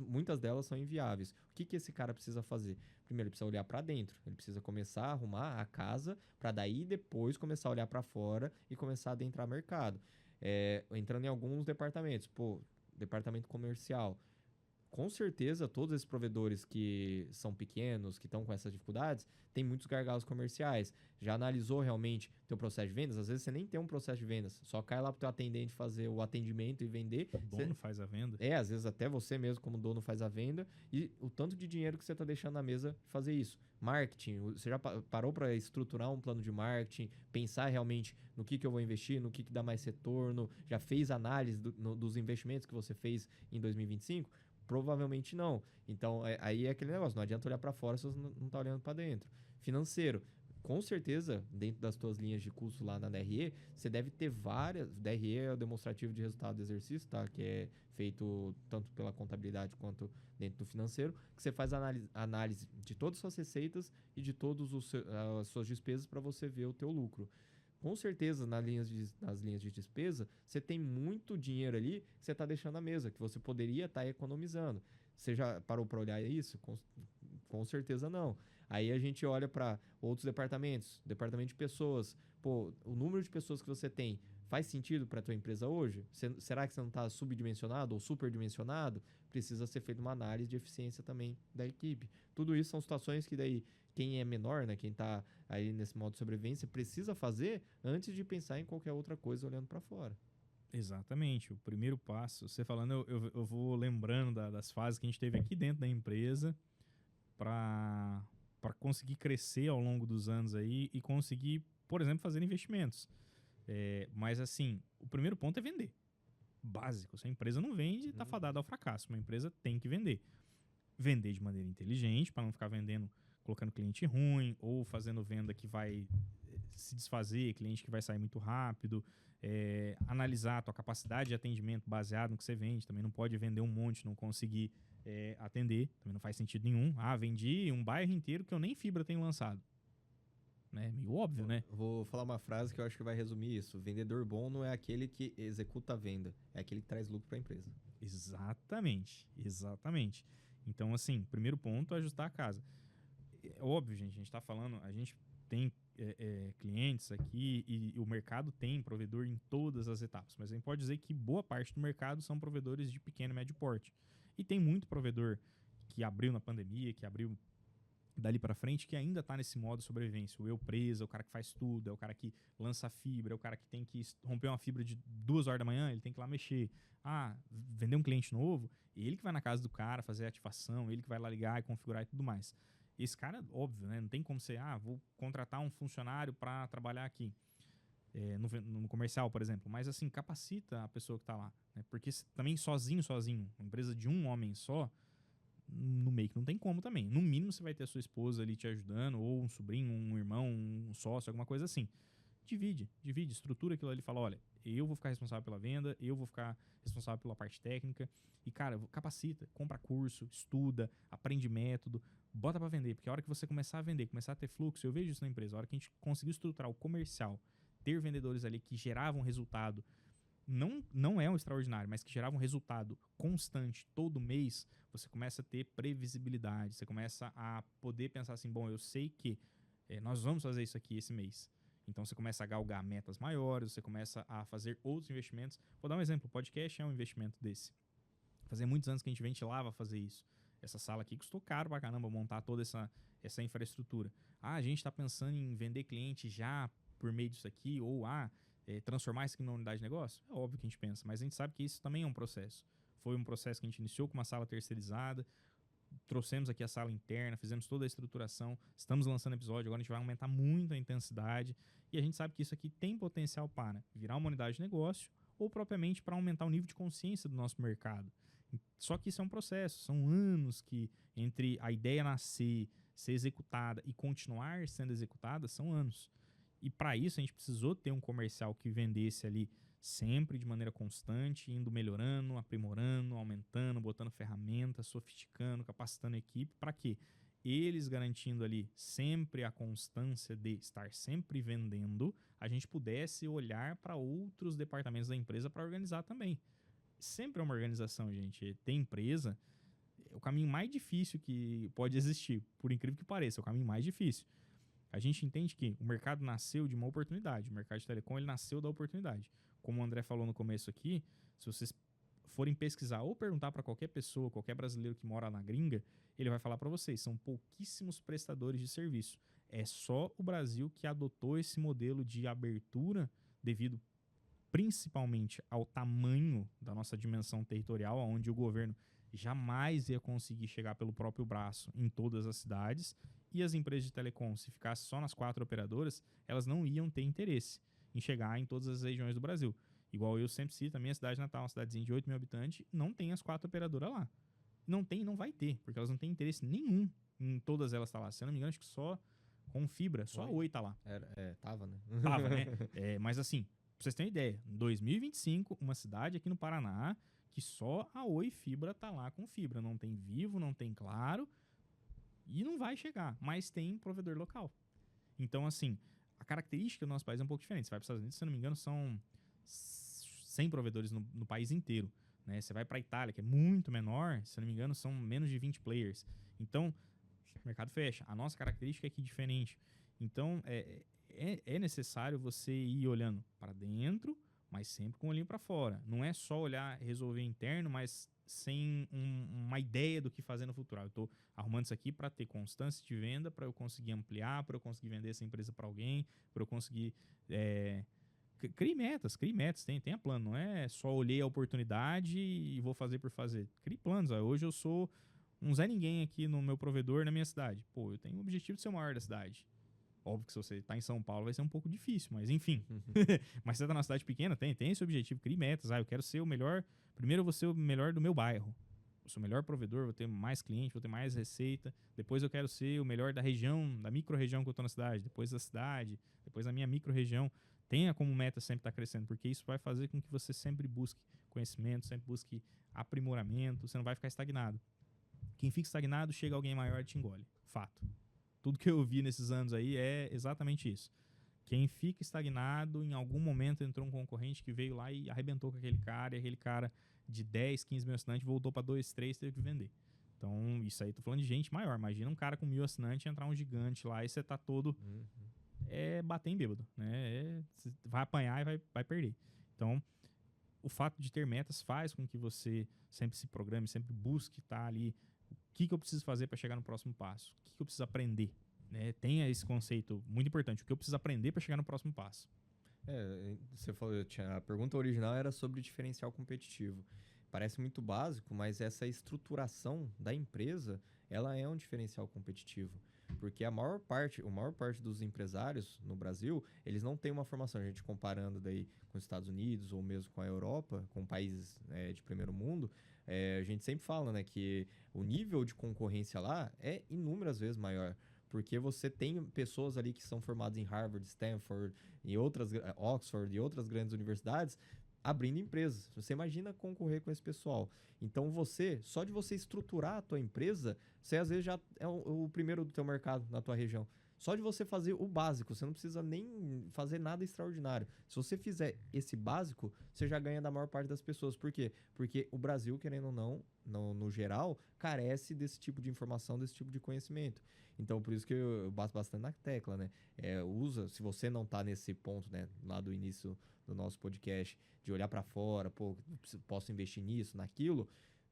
muitas delas são inviáveis. O que esse cara precisa fazer? Primeiro, ele precisa olhar para dentro. Ele precisa começar a arrumar a casa para daí depois começar a olhar para fora e começar a adentrar mercado. Entrando em alguns departamentos. Pô, departamento comercial. Com certeza, todos esses provedores que são pequenos, que estão com essas dificuldades, têm muitos gargalos comerciais. Já analisou realmente teu processo de vendas? Às vezes você nem tem um processo de vendas, só cai lá pro teu atendente fazer o atendimento e vender. O dono faz a venda. Às vezes até você mesmo como dono faz a venda e o tanto de dinheiro que você está deixando na mesa de fazer isso. Marketing, você já parou para estruturar um plano de marketing, pensar realmente no que eu vou investir, no que dá mais retorno, já fez análise dos investimentos que você fez em 2025? Provavelmente não. Então, aí é aquele negócio, não adianta olhar para fora se você não está olhando para dentro. Financeiro, com certeza, dentro das tuas linhas de custo lá na DRE, você deve ter várias. DRE é o demonstrativo de resultado do exercício, tá? Que é feito tanto pela contabilidade quanto dentro do financeiro, que você faz análise de todas as suas receitas e de todas as suas despesas para você ver o teu lucro. Com certeza, nas linhas de despesa, você tem muito dinheiro ali que você está deixando na mesa, que você poderia estar economizando. Você já parou para olhar isso? Com certeza não. Aí a gente olha para outros departamentos, departamento de pessoas. Pô, o número de pessoas que você tem faz sentido para a tua empresa hoje? Será que você não está subdimensionado ou superdimensionado? Precisa ser feita uma análise de eficiência também da equipe. Tudo isso são situações que daí quem é menor, né, quem está aí nesse modo de sobrevivência, precisa fazer antes de pensar em qualquer outra coisa olhando para fora. Exatamente. O primeiro passo, você falando, eu vou lembrando das fases que a gente teve aqui dentro da empresa para conseguir crescer ao longo dos anos aí e conseguir, por exemplo, fazer investimentos. Mas assim, o primeiro ponto é vender. Básico. Se a empresa não vende, está fadada ao fracasso. Uma empresa tem que vender. Vender de maneira inteligente, para não ficar vendendo, colocando cliente ruim ou fazendo venda que vai se desfazer, cliente que vai sair muito rápido. Analisar a tua capacidade de atendimento baseado no que você vende. Também não pode vender um monte, não conseguir atender. Também não faz sentido nenhum. Vendi um bairro inteiro que eu nem fibra tenho lançado. Meio óbvio, né? Vou falar uma frase que eu acho que vai resumir isso. Vendedor bom não é aquele que executa a venda, é aquele que traz lucro para a empresa. Exatamente. Então, assim, primeiro ponto é ajustar a casa. É óbvio, gente, a gente está falando, a gente tem clientes aqui e o mercado tem provedor em todas as etapas, mas a gente pode dizer que boa parte do mercado são provedores de pequeno e médio porte. E tem muito provedor que abriu na pandemia, que abriu dali para frente, que ainda está nesse modo de sobrevivência. O empresa, o cara que faz tudo, é o cara que lança fibra, é o cara que tem que romper uma fibra de 2 horas da manhã, ele tem que ir lá mexer. Vender um cliente novo, ele que vai na casa do cara fazer a ativação, ele que vai lá ligar e configurar e tudo mais. Esse cara, óbvio, né? Não tem como ser, vou contratar um funcionário para trabalhar aqui. No comercial, por exemplo. Mas, assim, capacita a pessoa que está lá. Né? Porque também sozinho, uma empresa de um homem só, no meio que não tem como também. No mínimo, você vai ter a sua esposa ali te ajudando, ou um sobrinho, um irmão, um sócio, alguma coisa assim. Divide, estrutura aquilo ali e fala, olha, eu vou ficar responsável pela venda, eu vou ficar responsável pela parte técnica. E, cara, capacita, compra curso, estuda, aprende método, bota para vender. Porque a hora que você começar a vender, começar a ter fluxo, eu vejo isso na empresa, a hora que a gente conseguir estruturar o comercial ter vendedores ali que geravam resultado, não é um extraordinário, mas que geravam resultado constante todo mês, você começa a ter previsibilidade, você começa a poder pensar assim, bom, eu sei que nós vamos fazer isso aqui esse mês. Então você começa a galgar metas maiores, você começa a fazer outros investimentos. Vou dar um exemplo, o podcast é um investimento desse. Fazia muitos anos que a gente ventilava fazer isso. Essa sala aqui custou caro pra caramba montar toda essa infraestrutura. A gente está pensando em vender cliente já por meio disso aqui, ou transformar isso aqui numa unidade de negócio? É óbvio que a gente pensa, mas a gente sabe que isso também é um processo. Foi um processo que a gente iniciou com uma sala terceirizada, trouxemos aqui a sala interna, fizemos toda a estruturação, estamos lançando episódio, agora a gente vai aumentar muito a intensidade, e a gente sabe que isso aqui tem potencial para virar uma unidade de negócio, ou propriamente para aumentar o nível de consciência do nosso mercado. Só que isso é um processo, são anos que entre a ideia nascer, ser executada e continuar sendo executada, são anos. E para isso a gente precisou ter um comercial que vendesse ali sempre de maneira constante, indo melhorando, aprimorando, aumentando, botando ferramentas, sofisticando, capacitando a equipe. Para quê? Eles garantindo ali sempre a constância de estar sempre vendendo, a gente pudesse olhar para outros departamentos da empresa para organizar também. Sempre é uma organização, gente. Ter empresa é o caminho mais difícil que pode existir, por incrível que pareça, é o caminho mais difícil. A gente entende que o mercado nasceu de uma oportunidade, o mercado de telecom ele nasceu da oportunidade. Como o André falou no começo aqui, se vocês forem pesquisar ou perguntar para qualquer pessoa, qualquer brasileiro que mora na gringa, ele vai falar para vocês, são pouquíssimos prestadores de serviço. É só o Brasil que adotou esse modelo de abertura devido principalmente ao tamanho da nossa dimensão territorial, onde o governo jamais ia conseguir chegar pelo próprio braço em todas as cidades, e as empresas de telecom, se ficasse só nas 4 operadoras, elas não iam ter interesse em chegar em todas as regiões do Brasil. Igual eu sempre cito, a minha cidade natal, uma cidadezinha de 8 mil habitantes, não tem as 4 operadoras lá. Não tem e não vai ter, porque elas não têm interesse nenhum em todas elas estar lá. Se eu não me engano, acho que só com fibra, só a Oi tá lá. Tava, né? Tava, né? Mas assim, pra vocês terem ideia, em 2025, uma cidade aqui no Paraná que só a Oi Fibra tá lá com fibra. Não tem Vivo, não tem Claro e não vai chegar, mas tem provedor local. Então, assim, a característica do nosso país é um pouco diferente. Você vai para os Estados Unidos, se eu não me engano, são 100 provedores no país inteiro. Né? Você vai para a Itália, que é muito menor, se eu não me engano, são menos de 20 players. Então, o mercado fecha. A nossa característica é aqui diferente. Então, é necessário você ir olhando para dentro, mas sempre com o olhinho para fora. Não é só olhar, resolver interno, mas sem uma ideia do que fazer no futuro. Eu estou arrumando isso aqui para ter constância de venda, para eu conseguir ampliar, para eu conseguir vender essa empresa para alguém, para eu conseguir... Crie metas, tenha plano. Não é só olhei a oportunidade e vou fazer por fazer. Crie planos. Hoje eu sou um Zé Ninguém aqui no meu provedor na minha cidade. Pô, eu tenho o objetivo de ser o maior da cidade. Óbvio que se você está em São Paulo vai ser um pouco difícil, mas enfim. Mas se você está numa cidade pequena, tem esse objetivo, crie metas. Eu quero ser o melhor. Primeiro eu vou ser o melhor do meu bairro. Eu sou o melhor provedor, vou ter mais cliente, vou ter mais receita. Depois eu quero ser o melhor da região, da micro-região que eu estou na cidade. Depois da cidade, depois da minha micro-região. Tenha como meta sempre estar crescendo, porque isso vai fazer com que você sempre busque conhecimento, sempre busque aprimoramento. Você não vai ficar estagnado. Quem fica estagnado, chega alguém maior e te engole. Fato. Tudo que eu vi nesses anos aí é exatamente isso. Quem fica estagnado, em algum momento entrou um concorrente que veio lá e arrebentou com aquele cara, e aquele cara de 10, 15 mil assinantes voltou para 2, 3, teve que vender. Então, isso aí, tô falando de gente maior. Imagina um cara com 1.000 assinantes entrar um gigante lá e você tá todo... bater em bêbado, né? Vai apanhar e vai perder. Então, o fato de ter metas faz com que você sempre se programe, sempre busque estar ali. O que eu preciso fazer para chegar no próximo passo? O que eu preciso aprender? Né? Tenha esse conceito muito importante. O que eu preciso aprender para chegar no próximo passo? Você falou, a pergunta original era sobre diferencial competitivo. Parece muito básico, mas essa estruturação da empresa, ela é um diferencial competitivo. Porque a maior parte dos empresários no Brasil, eles não têm uma formação. A gente comparando daí com os Estados Unidos ou mesmo com a Europa, com países de primeiro mundo, a gente sempre fala, né, que o nível de concorrência lá é inúmeras vezes maior. Porque você tem pessoas ali que são formadas em Harvard, Stanford, Oxford e outras grandes universidades abrindo empresas. Você imagina concorrer com esse pessoal. Então só de você estruturar a tua empresa, você às vezes já é o primeiro do teu mercado na tua região. Só de você fazer o básico, você não precisa nem fazer nada extraordinário. Se você fizer esse básico, você já ganha da maior parte das pessoas. Por quê? Porque o Brasil, querendo ou não, no geral, carece desse tipo de informação, desse tipo de conhecimento. Então, por isso que eu bato bastante na tecla, né? Se você não tá nesse ponto, né, lá do início do nosso podcast, de olhar para fora, pô, posso investir nisso, naquilo,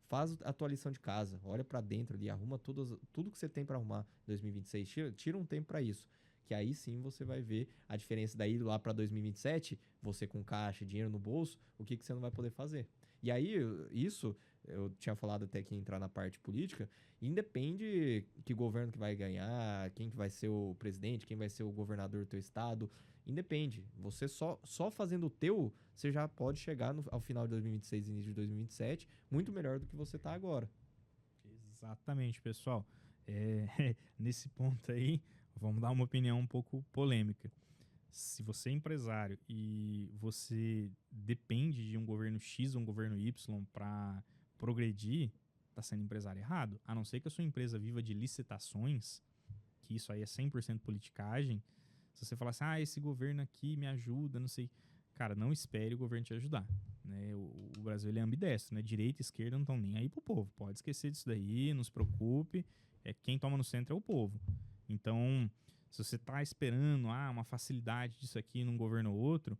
faz a tua lição de casa, olha para dentro ali, arruma tudo que você tem para arrumar em 2026, tira um tempo para isso, que aí sim você vai ver a diferença daí lá para 2027, você com caixa, dinheiro no bolso, o que você não vai poder fazer. E aí, isso, eu tinha falado até que entrar na parte política, independe que governo que vai ganhar, quem que vai ser o presidente, quem vai ser o governador do teu estado, independe. Você só fazendo o teu, você já pode chegar ao final de 2026 e início de 2027 muito melhor do que você está agora. Exatamente, pessoal. Nesse ponto aí, vamos dar uma opinião um pouco polêmica. Se você é empresário e você depende de um governo X ou um governo Y para progredir, está sendo empresário errado. A não ser que a sua empresa viva de licitações, que isso aí é 100% politicagem. Se você falar assim, esse governo aqui me ajuda, não sei. Cara, não espere o governo te ajudar. Né? O Brasil ele é ambidestro, né? Direita e esquerda não estão nem aí pro povo. Pode esquecer disso daí, não se preocupe. Quem toma no centro é o povo. Então, se você está esperando uma facilidade disso aqui num governo ou outro,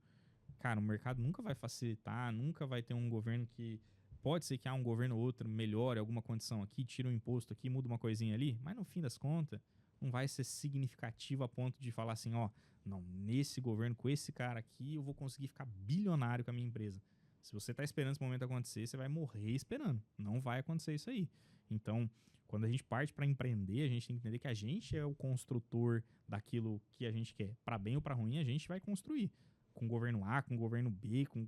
cara, o mercado nunca vai facilitar, nunca vai ter um governo que... Pode ser que um governo ou outro melhore alguma condição aqui, tira um imposto aqui, muda uma coisinha ali, mas no fim das contas, não vai ser significativo a ponto de falar assim, não, nesse governo, com esse cara aqui, eu vou conseguir ficar bilionário com a minha empresa. Se você está esperando esse momento acontecer, você vai morrer esperando. Não vai acontecer isso aí. Então, quando a gente parte para empreender, a gente tem que entender que a gente é o construtor daquilo que a gente quer. Para bem ou para ruim, a gente vai construir. Com o governo A, com o governo B, com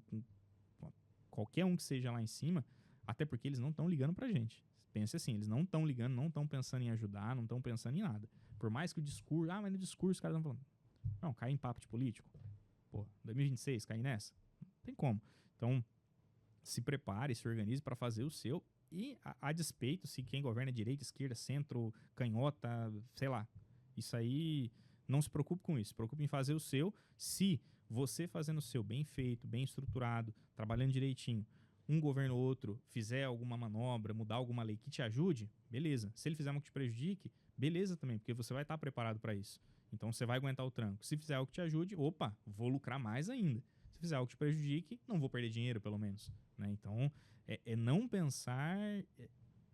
qualquer um que seja lá em cima, até porque eles não estão ligando pra gente. Pense assim, eles não estão ligando, não estão pensando em ajudar, não estão pensando em nada. Por mais que o discurso, mas no discurso os caras estão falando, não, cai em papo de político. Pô, 2026, cai nessa? Não tem como. Então, se prepare, se organize para fazer o seu e a despeito se quem governa é direita, esquerda, centro, canhota, sei lá. Isso aí, não se preocupe com isso. Se preocupe em fazer o seu. Se você fazendo o seu bem feito, bem estruturado, trabalhando direitinho, um governo ou outro fizer alguma manobra, mudar alguma lei que te ajude, beleza. Se ele fizer algo que te prejudique, beleza também, porque você vai estar preparado para isso. Então você vai aguentar o tranco. Se fizer algo que te ajude, opa, vou lucrar mais ainda. Se fizer algo que te prejudique, não vou perder dinheiro, pelo menos. Né? Então, não pensar,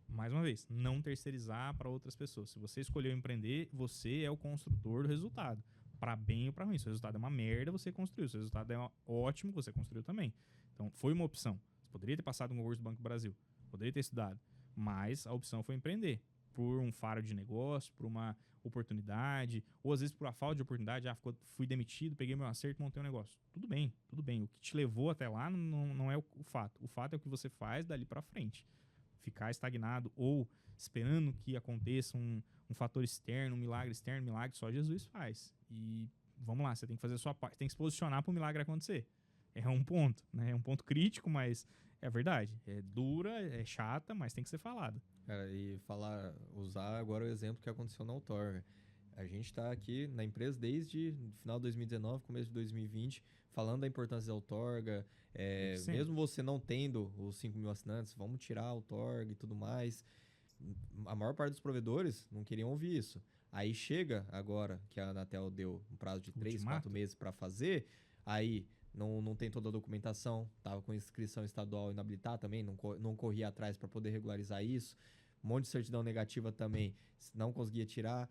mais uma vez, não terceirizar para outras pessoas. Se você escolheu empreender, você é o construtor do resultado. Para bem ou para ruim. Se o resultado é uma merda, você construiu. Se o resultado é ótimo, você construiu também. Então, foi uma opção. Você poderia ter passado um concurso do Banco do Brasil. Poderia ter estudado. Mas a opção foi empreender. Por um faro de negócio, por uma oportunidade, ou às vezes por uma falta de oportunidade, fui demitido, peguei meu acerto, montei um negócio. Tudo bem, tudo bem. O que te levou até lá não é o fato. O fato é o que você faz dali para frente. Ficar estagnado ou esperando que aconteça um fator externo, um milagre externo, milagre só Jesus faz. E vamos lá, você tem que fazer a sua parte, tem que se posicionar para o milagre acontecer. É um ponto, né? É um ponto crítico, mas é verdade. É dura, é chata, mas tem que ser falado. Cara, e usar agora o exemplo que aconteceu na Outorga. A gente está aqui na empresa desde final de 2019, começo de 2020, falando da importância da Outorga. Mesmo você não tendo os 5 mil assinantes, vamos tirar a Outorga e tudo mais. A maior parte dos provedores não queriam ouvir isso. Aí chega agora que a Anatel deu um prazo de 3, 4 meses para fazer, aí não tem toda a documentação, estava com inscrição estadual inabilitada também, não corria atrás para poder regularizar isso, um monte de certidão negativa também, não conseguia tirar.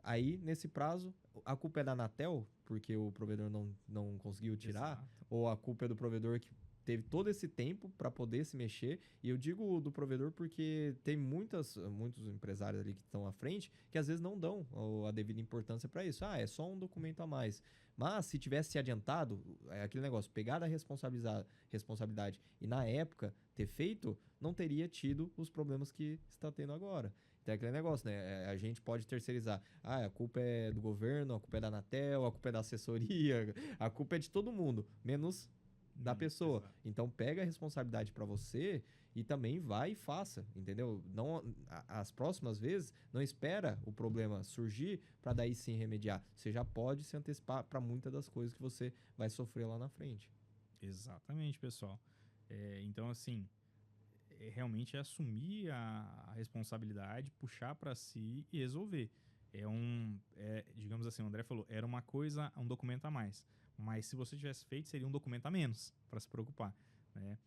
Aí, nesse prazo, a culpa é da Anatel, porque o provedor não conseguiu tirar, Exato. ou a culpa é do provedor que teve todo esse tempo para poder se mexer. E eu digo do provedor porque tem muitos empresários ali que estão à frente que às vezes não dão a devida importância para isso. É só um documento a mais. Mas se tivesse se adiantado, é aquele negócio, pegar a responsabilidade e na época ter feito, não teria tido os problemas que está tendo agora. Então é aquele negócio, né? A gente pode terceirizar. A culpa é do governo, a culpa é da Anatel, a culpa é da assessoria, a culpa é de todo mundo, menos da pessoa. Exato. Então pega a responsabilidade para você e também vai e faça, entendeu? Não, as próximas vezes, não espera o problema surgir para daí sim remediar. Você já pode se antecipar para muitas das coisas que você vai sofrer lá na frente. Exatamente, pessoal. Então, assim, realmente é assumir a responsabilidade, puxar para si e resolver. Digamos assim, o André falou, era uma coisa, um documento a mais. Mas se você tivesse feito, seria um documento a menos para se preocupar, né?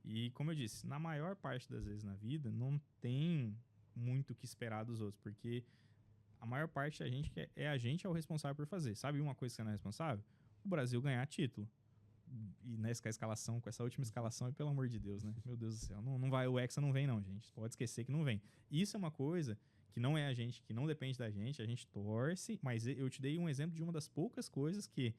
E como eu disse, na maior parte das vezes na vida, não tem muito o que esperar dos outros, porque a maior parte da gente a gente é o responsável por fazer. Sabe uma coisa que você não é responsável? O Brasil ganhar título. E nessa escalação, com essa última escalação, e pelo amor de Deus, né? Meu Deus do céu. Não vai, o Hexa não vem, não, gente. Pode esquecer que não vem. Isso é uma coisa que não é a gente, que não depende da gente, a gente torce, mas eu te dei um exemplo de uma das poucas coisas que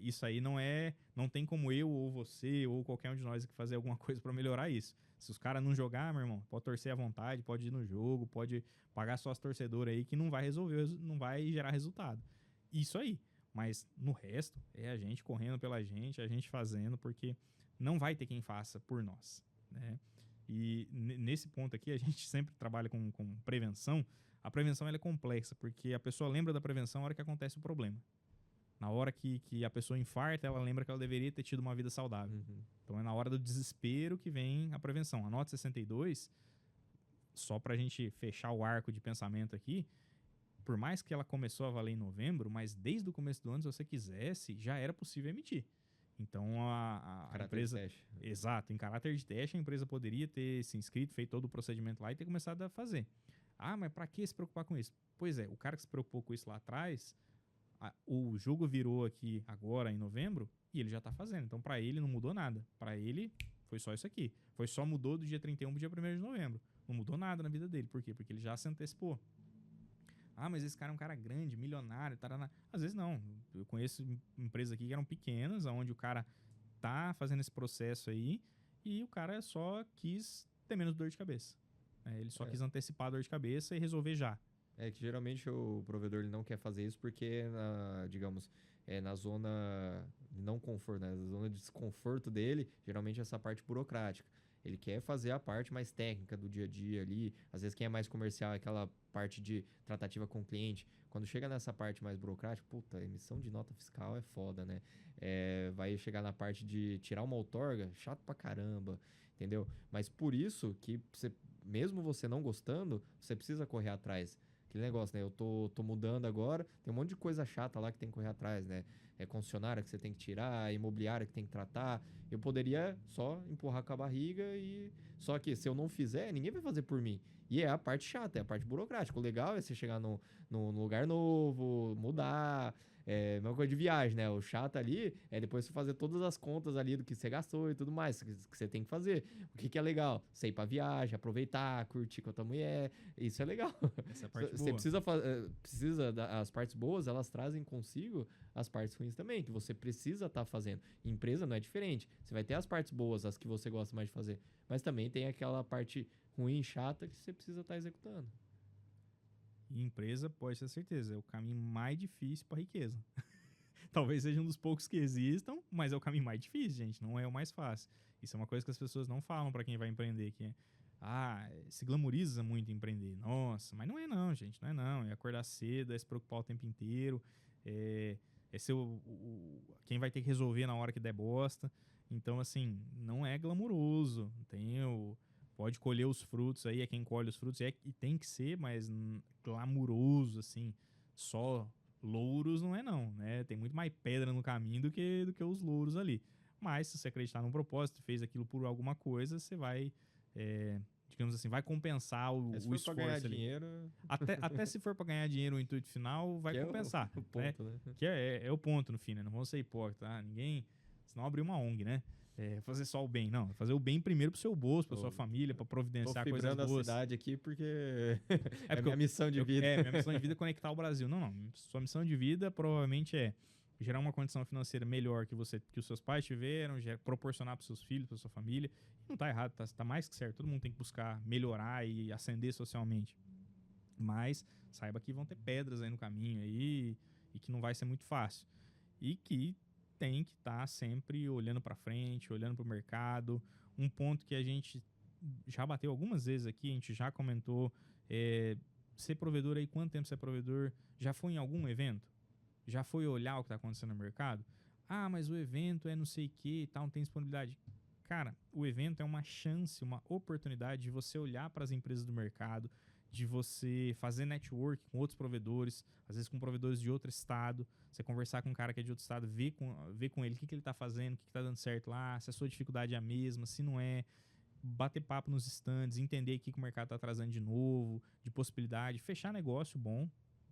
isso aí não tem como eu ou você ou qualquer um de nós que fazer alguma coisa para melhorar isso. Se os caras não jogar, meu irmão, pode torcer à vontade, pode ir no jogo, pode pagar sócio torcedor aí que não vai resolver, não vai gerar resultado. Isso aí. Mas no resto, é a gente correndo pela gente, a gente fazendo, porque não vai ter quem faça por nós, né? E nesse ponto aqui, a gente sempre trabalha com prevenção. A prevenção ela é complexa, porque a pessoa lembra da prevenção na hora que acontece o problema. Na hora que a pessoa infarta, ela lembra que ela deveria ter tido uma vida saudável. Uhum. Então é na hora do desespero que vem a prevenção. A nota 62, só pra gente fechar o arco de pensamento aqui, por mais que ela começou a valer em novembro, mas desde o começo do ano, se você quisesse, já era possível emitir. Então a empresa. Teste. Exato, em caráter de teste, a empresa poderia ter se inscrito, feito todo o procedimento lá e ter começado a fazer. Ah, mas para que se preocupar com isso? Pois é, o cara que se preocupou com isso lá atrás, o jogo virou aqui agora em novembro e ele já tá fazendo. Então para ele não mudou nada. Para ele foi só isso aqui. Foi só mudou do dia 31 pro dia 1º de novembro. Não mudou nada na vida dele. Por quê? Porque ele já se antecipou. Ah, mas esse cara é um cara grande, milionário, tarana. Às vezes não. Eu conheço empresas aqui que eram pequenas, onde o cara tá fazendo esse processo aí e o cara só quis ter menos dor de cabeça. Ele só quis antecipar a dor de cabeça e resolver já. É que geralmente o provedor ele não quer fazer isso porque, digamos, na zona de não conforto, né? Na zona de desconforto dele, geralmente essa parte burocrática. Ele quer fazer a parte mais técnica do dia a dia ali. Às vezes quem é mais comercial é aquela parte de tratativa com o cliente. Quando chega nessa parte mais burocrática, puta, emissão de nota fiscal é foda, né? Vai chegar na parte de tirar uma outorga, chato pra caramba, entendeu? Mas por isso que mesmo você não gostando, você precisa correr atrás. Aquele negócio, né? Eu tô mudando agora, tem um monte de coisa chata lá que tem que correr atrás, né? Concessionária que você tem que tirar, imobiliária que tem que tratar. Eu poderia só empurrar com a barriga e... Só que se eu não fizer, ninguém vai fazer por mim. E é a parte chata, é a parte burocrática. O legal é você chegar no lugar novo, mudar... mesma coisa de viagem, né? O chato ali é depois você fazer todas as contas ali do que você gastou e tudo mais que você tem que fazer. O que é legal? Você ir pra viagem, aproveitar, curtir com a tua mulher. Isso é legal. Essa é a parte Você boa. precisa as partes boas, elas trazem consigo as partes ruins também, que você precisa estar fazendo. Empresa não é diferente. Você vai ter as partes boas, as que você gosta mais de fazer, mas também tem aquela parte ruim, chata, que você precisa estar executando. E empresa, pode ter certeza, é o caminho mais difícil para riqueza. Talvez seja um dos poucos que existam, mas é o caminho mais difícil, gente. Não é o mais fácil. Isso é uma coisa que as pessoas não falam para quem vai empreender, que se glamoriza muito empreender. Nossa, mas não é não, gente. Não é não. É acordar cedo, é se preocupar o tempo inteiro, é ser quem vai ter que resolver na hora que der bosta. Então, assim, não é glamuroso. Pode colher os frutos aí, é quem colhe os frutos, e tem que ser, mas glamuroso, assim, só louros não é não, né? Tem muito mais pedra no caminho do que os louros ali. Mas se você acreditar num propósito, fez aquilo por alguma coisa, você vai, digamos assim, vai compensar o esforço ganhar ali. Dinheiro... Até se for para ganhar dinheiro, o intuito final vai compensar. O ponto, né? Que é o ponto no fim, né? Não vamos ser hipócritas, ninguém... Senão abrir uma ONG, né? Fazer só o bem, não. Fazer o bem primeiro pro seu bolso, pra sua família, pra providenciar coisas boas. Tô fibrando a cidade aqui porque é minha missão de vida. Minha missão de vida é conectar o Brasil. Não. Sua missão de vida provavelmente é gerar uma condição financeira melhor que os seus pais tiveram, proporcionar pros seus filhos, pra sua família. Não tá errado, tá mais que certo. Todo mundo tem que buscar melhorar e ascender socialmente. Mas saiba que vão ter pedras aí no caminho aí e que não vai ser muito fácil. E que tem que estar sempre olhando para frente, olhando para o mercado. Um ponto que a gente já bateu algumas vezes aqui, a gente já comentou, ser provedor aí, quanto tempo você é provedor? Já foi em algum evento? Já foi olhar o que está acontecendo no mercado? Ah, mas o evento é não sei o que e tal, não tem disponibilidade. Cara, o evento é uma chance, uma oportunidade de você olhar para as empresas do mercado, de você fazer network com outros provedores, às vezes com provedores de outro estado, você conversar com um cara que é de outro estado, ver com ele o que ele está fazendo, o que está dando certo lá, se a sua dificuldade é a mesma, se não é, bater papo nos stands, entender o que o mercado está trazendo de novo, de possibilidade, fechar negócio bom,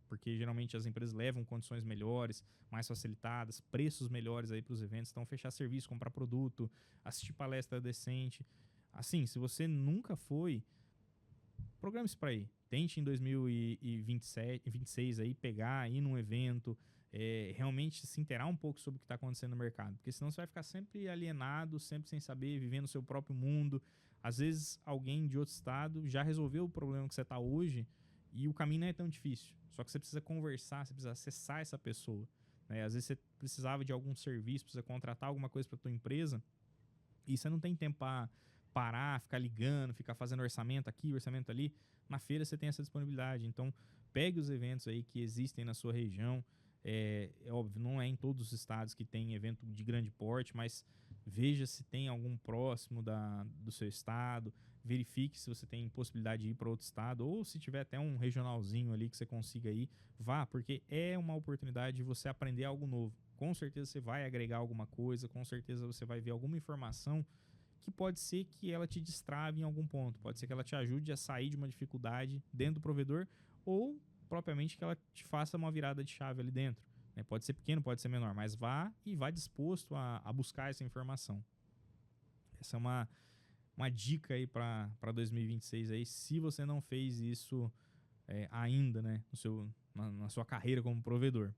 porque geralmente as empresas levam condições melhores, mais facilitadas, preços melhores aí para os eventos, então fechar serviço, comprar produto, assistir palestra decente. Assim, se você nunca foi, programe-se para ir. Tente em 2027, 26 aí pegar, ir num evento, realmente se inteirar um pouco sobre o que está acontecendo no mercado, porque senão você vai ficar sempre alienado, sempre sem saber, vivendo o seu próprio mundo. Às vezes alguém de outro estado já resolveu o problema que você está hoje e o caminho não é tão difícil. Só que você precisa conversar, você precisa acessar essa pessoa, né? Às vezes você precisava de algum serviço, precisa contratar alguma coisa para tua empresa e você não tem tempo para parar, ficar ligando, ficar fazendo orçamento aqui, orçamento ali. Na feira você tem essa disponibilidade. Então, pegue os eventos aí que existem na sua região. É óbvio, não é em todos os estados que tem evento de grande porte, mas veja se tem algum próximo do seu estado. Verifique se você tem possibilidade de ir para outro estado, ou se tiver até um regionalzinho ali que você consiga ir, vá, porque é uma oportunidade de você aprender algo novo. Com certeza você vai agregar alguma coisa, com certeza você vai ver alguma informação que pode ser que ela te destrave em algum ponto, pode ser que ela te ajude a sair de uma dificuldade dentro do provedor, ou propriamente que ela te faça uma virada de chave ali dentro, né? Pode ser pequeno, pode ser menor, mas vá disposto a buscar essa informação. Essa é uma dica aí para 2026 aí, se você não fez isso ainda, né, na sua carreira como provedor.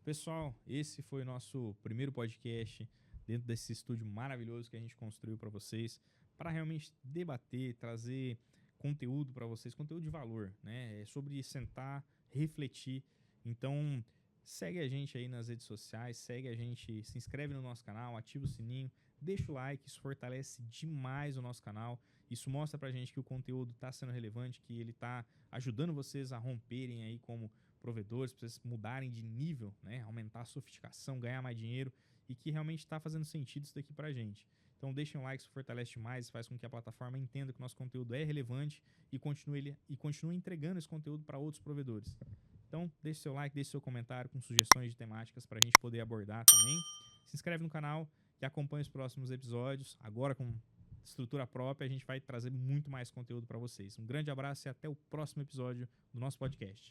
Pessoal, esse foi o nosso primeiro podcast dentro desse estúdio maravilhoso que a gente construiu para vocês, para realmente debater, trazer conteúdo para vocês, conteúdo de valor, né? É sobre sentar, refletir. Então, segue a gente aí nas redes sociais, segue a gente, se inscreve no nosso canal, ativa o sininho, deixa o like, isso fortalece demais o nosso canal. Isso mostra pra gente que o conteúdo está sendo relevante, que ele está ajudando vocês a romperem aí como provedores, para vocês mudarem de nível, né? Aumentar a sofisticação, ganhar mais dinheiro, e que realmente está fazendo sentido isso daqui pra gente. Então deixem um like, isso fortalece demais, faz com que a plataforma entenda que o nosso conteúdo é relevante e continue entregando esse conteúdo para outros provedores. Então deixe seu like, deixe seu comentário com sugestões de temáticas para a gente poder abordar também. Se inscreve no canal e acompanhe os próximos episódios. Agora com estrutura própria, a gente vai trazer muito mais conteúdo para vocês. Um grande abraço e até o próximo episódio do nosso podcast.